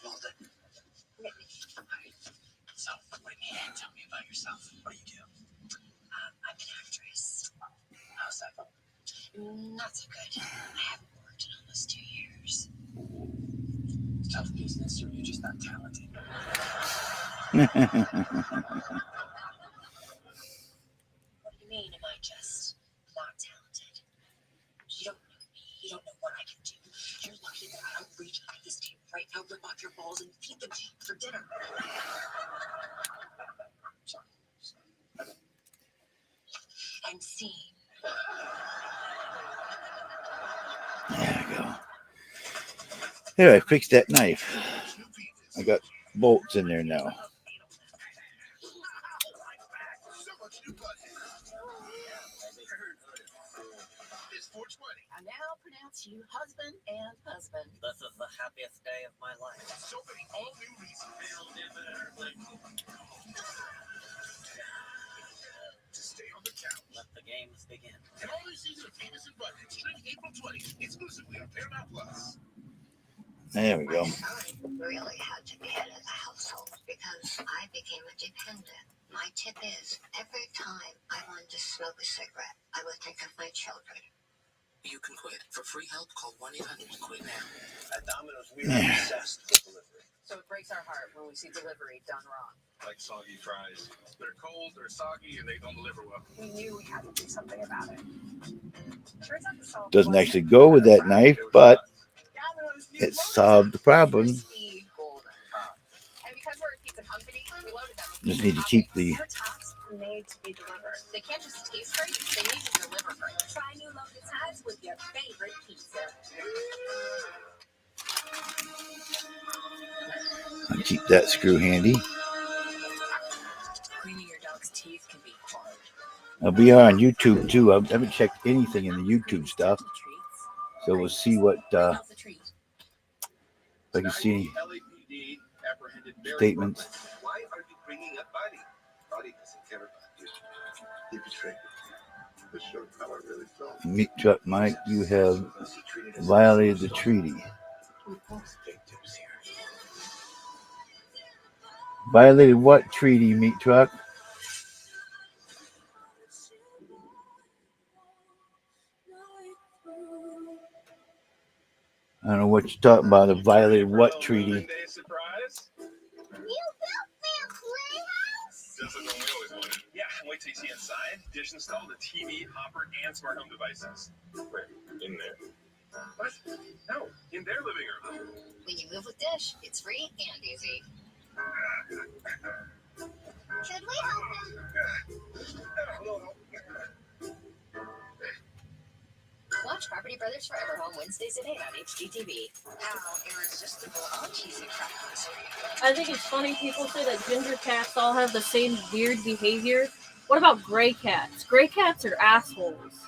Well then. Alright. So, Whitney, tell me about yourself. What do you do? I'm an actress. How's that going? Not so good. I haven't worked in almost 2 years. Tough business, or you're just not talented? What do you mean, am I just not talented? You don't know me. You don't know what I can do. You're lucky that I don't reach out this table right now, rip off your balls, and feed them to you for dinner. Sorry. And scene. There we go. There, I fixed that knife. I got bolts in there now. I now pronounce you husband and husband. This is the happiest day of my life. So many all new reasons to stay on the couch. Let the games begin. An all-new season of Beavis and Butthead streaming April 20th exclusively on Paramount Plus. There we go. I really had to be head of the household because I became a dependent. My tip is, every time I wanted to smoke a cigarette, I would think of my children. You can quit. For free help, call 1-800-QUIT NOW. At Domino's, we are obsessed with delivery. So it breaks our heart when we see delivery done wrong. Like soggy fries. They're cold, they're soggy, and they don't deliver well. We knew we had to do something about it. Turns out the salt Doesn't wasn't actually go with that knife, but Domino's new it loaded solved the problem. crispy golden. And because we're a pizza company, we loaded them with Just need to keep the Their tops made to be delivered. They can't just taste great, they need to deliver great. Try new loaded sides with your favorite pizza. I'll keep that screw handy. Cleaning your dog's teeth can be hard. I'll be on YouTube too. I haven't checked anything in the YouTube stuff, so we'll see what if I can see LAPD apprehended statements. Why are you bringing up Buddy? Buddy doesn't care about you. He betrayed me. This showed how I really felt. Meat truck Mike, you have violated the treaty. We're both victims here. Violated what treaty, meat truck? I don't know what you're talking about. Violated what treaty? Surprise? You built me a playhouse? That's what we always wanted. Yeah, wait till you see inside. Dish installed a TV, hopper, and smart home devices. Where? In there. What? No, in their living room. When you move with Dish, it's free and easy. Should we help him? Watch Property Brothers Forever Home Wednesdays at 8 on HGTV. How irresistible all cheesy crackers. I think it's funny people say that ginger cats all have the same weird behavior. What about gray cats? Gray cats are assholes.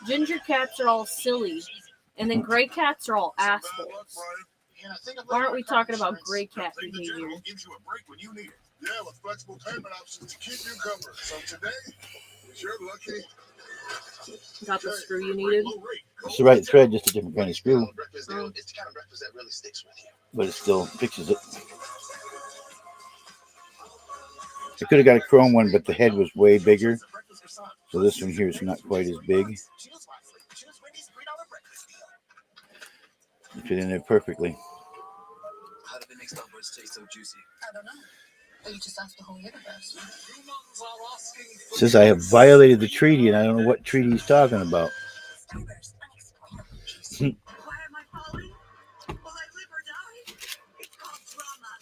Ginger cats are all silly, and then gray cats are all assholes. Why aren't we talking about gray cat behavior? Gives you a break when you need it. Yeah, with flexible payment options to keep you covered. So today, you're lucky. Got the screw you needed? It's the right thread, just a different kind of screw, It's the kind of breakfast that really sticks with you. but it still fixes it. I could have got a chrome one, but the head was way bigger, so this one here is not quite as big. It fit in there perfectly. How do they make Starbursts taste so juicy? I don't know. But you just asked the whole universe. It says I have violated the treaty, and I don't know what treaty he's talking about. Starburst, unexplainable juicy. Why am I falling? Will I live or die? It's called drama.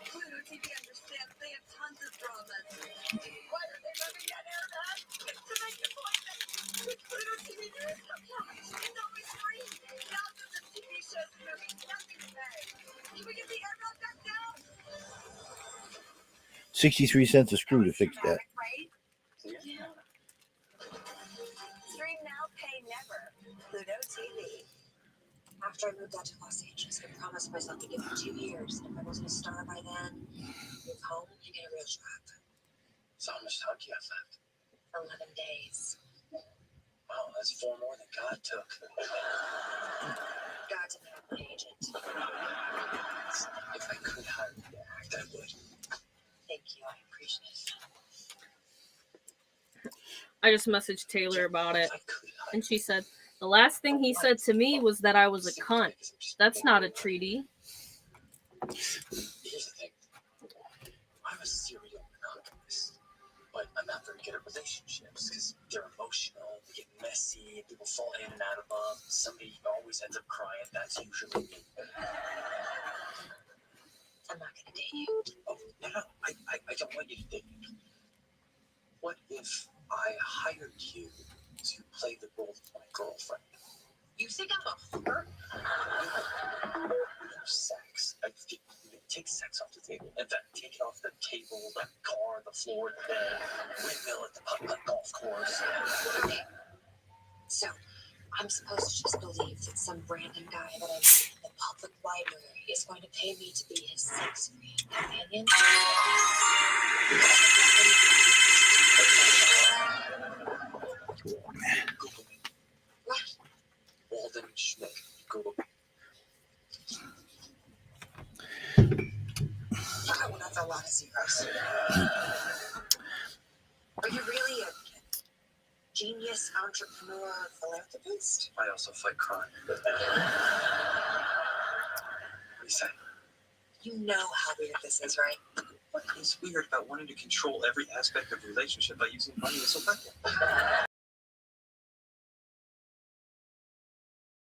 Pluto TV understands they have tons of drama. Why are they running that airback? It's to make the point that Pluto TV there is no cash. It's always free. Thousands of TV shows and movies, nothing to pay. Can we get the airbag back now? 63 cents a screw to fix that. Right? Yeah. Stream now, pay never. Pluto TV. After I moved out to Los Angeles, I promised myself to give it 2 years. If I wasn't a star by then, move home and get a real job. So how much time do you have left? 11 days. Wow, that's 4 more than God took. God's a man agent. If I could hire you to act, I would. Thank you, I appreciate it. I just messaged Taylor about it, If I could hire and she said, the last thing he said to me was that I was a cunt. That's not a treaty. Here's the thing. I'm a serial monogamist, but I'm not very good at relationships because they're emotional, they get messy, people fall in and out of love. Somebody always ends up crying. That's usually me. I'm not gonna date you. Oh, no, I don't want you to date me. What if I hired you to play the role of my girlfriend? You think I'm a hooker? Sex. Take sex off the table. In fact, take it off the table, the car, the floor, the bed, windmill at the putt-putt golf course. Okay. So, I'm supposed to just believe that some random guy that I met in the public library is going to pay me to be his sex-free companion? Google me. What? Walden Schmidt. Google me. Oh, that's a lot of zeros. Are you really a genius entrepreneur philanthropist? I also fight crime. What do you say? You know how weird this is, right? What is weird about wanting to control every aspect of a relationship by using money as a weapon?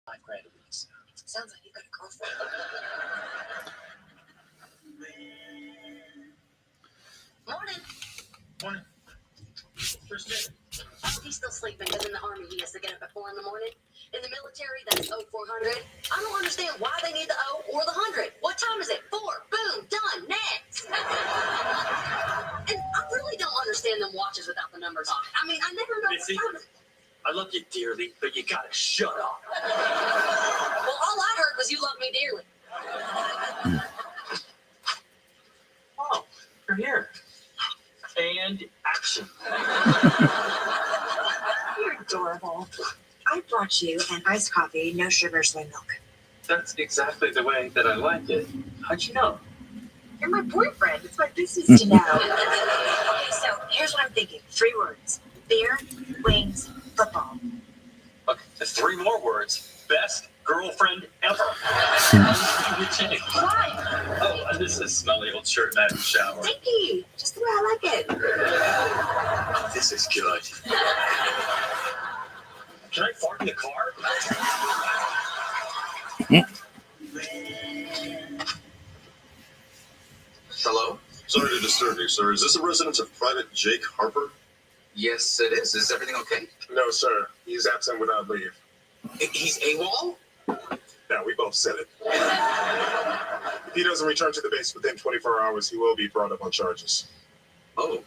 $5 grand a week. Sounds like you got a girlfriend. Morning. Morning. Where's Jay? Oh, he's still sleeping because in the army he has to get up at 4 in the morning. In the military, that's 0400. I don't understand why they need the O or the 100. What time is it? 4. Boom. Done. Next. And I really don't understand them watches without the numbers on it. I mean, I never know Missy? what time it is. I love you dearly, but you gotta shut up. Well, all I heard was you love me dearly. Oh, you're here. And action. You're adorable. I brought you an iced coffee, no sugar, soy milk. That's exactly the way that I like it. How'd you know? You're my boyfriend. It's my business to know. Okay, so here's what I'm thinking. 3 words. Beer, wings, football. Okay, 3 more words. Best girlfriend ever. Why? Oh, this is smelly old shirt and I haven't showered. Sticky. Just the way I like it. This is good. Can I fart in the car? Hello? Sorry to disturb you, sir. Is this a residence of Private Jake Harper? Yes, it is. Is everything okay? No, sir. He's absent without leave. He's AWOL? Yeah, we both said it. If he doesn't return to the base within 24 hours, he will be brought up on charges. Oh,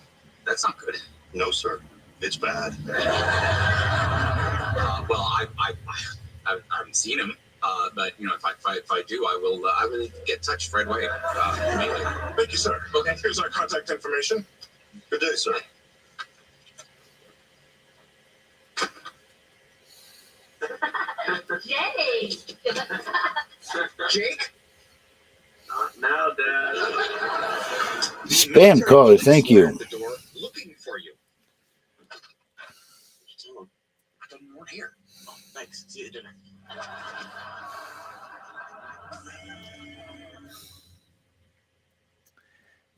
that's not good. No, sir. It's bad. Well, I haven't seen him. But you know, if I do, I will get in touch right away. Immediately. Thank you, sir. Okay. Here's our contact information. Good day, sir. Yay! Jake? Not now, Dad. Spam caller, thank you. At the door, looking for you. Tell him I thought you weren't here. Oh, thanks. See you at dinner.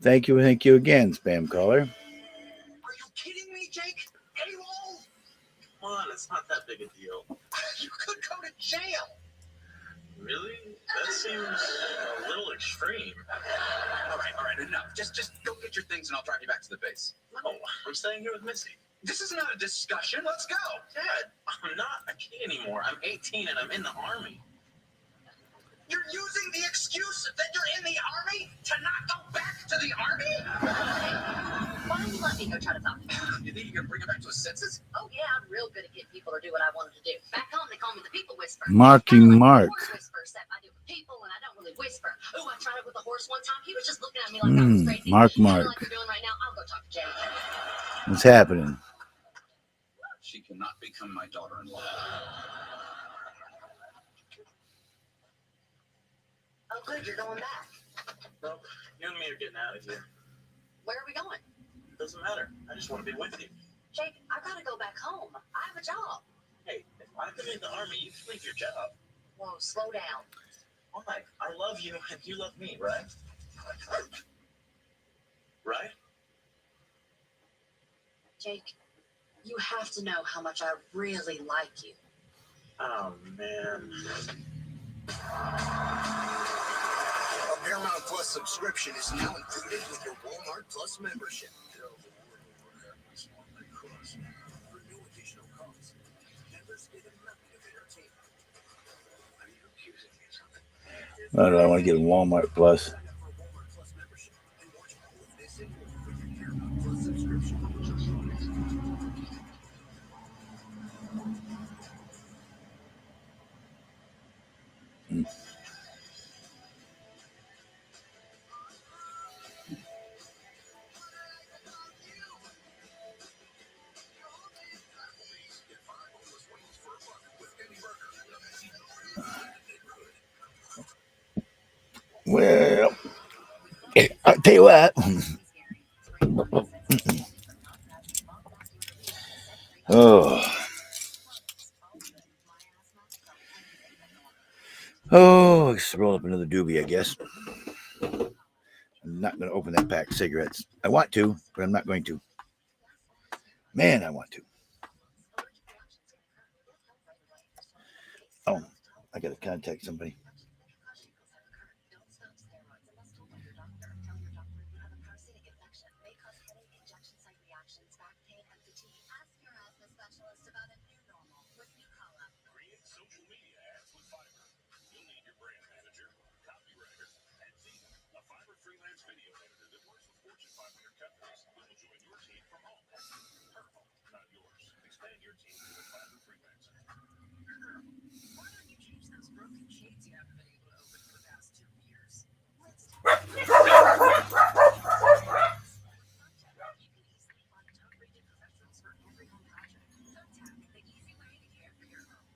Thank you again, spam caller. Are you kidding me, Jake? AWOL? Come on, it's not that big a deal. You could go to jail. Really? That seems a little extreme. All right, enough. Just go get your things and I'll drive you back to the base. No, I'm staying here with Missy. This is not a discussion. Let's go. Dad, I'm not a kid anymore. I'm 18 and I'm in the army. You're using the excuse that you're in the army to not go back to the army? Why don't you let me go try to talk to him? You think you can bring him back to his senses? Oh, yeah, I'm real good at getting people to do what I want them to do. Back home, they call me the people whisperer. Marking Kinda like Mark. the horse whisperer, except I do it with people and I don't really whisper. Oh, I tried it with a horse one time. He was just looking at me like I was crazy. Mark. Kinda like you're doing right now. I'll go talk to Jay. What's happening? She cannot become my daughter-in-law. Oh, good, you're going back. No, you and me are getting out of here. Where are we going? Doesn't matter. I just want to be with you. Jake, I gotta go back home. I have a job. Hey, if I could be in the army, you could leave your job. Whoa, slow down. Why? I love you and you love me, right? Right? Jake, you have to know how much I really like you. Oh, man. A Paramount Plus subscription is now included with your Walmart Plus membership. For new additional costs, members get a month of entertainment, I don't know. I want to get a Walmart Plus. Well, I'll tell you what. Oh. Oh, let's roll up another doobie, I guess. I'm not going to open that pack of cigarettes. I want to, but I'm not going to. Man, I want to. Oh, I got to contact somebody. Create social media ads with Fiverr. You'll need your brand manager, copywriter, and team. A Fiverr freelance video editor that works with Fortune 500 companies. Who will join your team from home. Her home, not yours. Expand your team with a Fiverr freelancer. Why don't you change those broken shades you haven't been able to open for the past 2 years? Let's talk. You can easily find top-rated professionals for every home project. Thumbtack, the easy way to care for your home.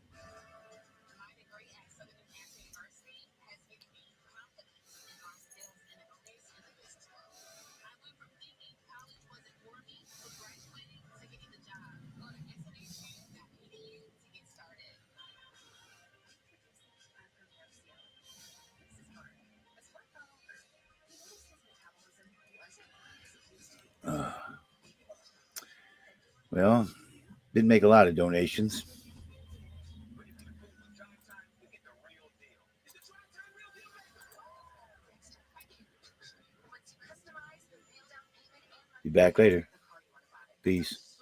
My degree at Southern Advanced University has given me confidence in my skills and abilities in the business world. I went from thinking college wasn't for me to graduating to getting the job. Go to SNHU.edu to get started. Well, didn't make a lot of donations. Be back later. Peace.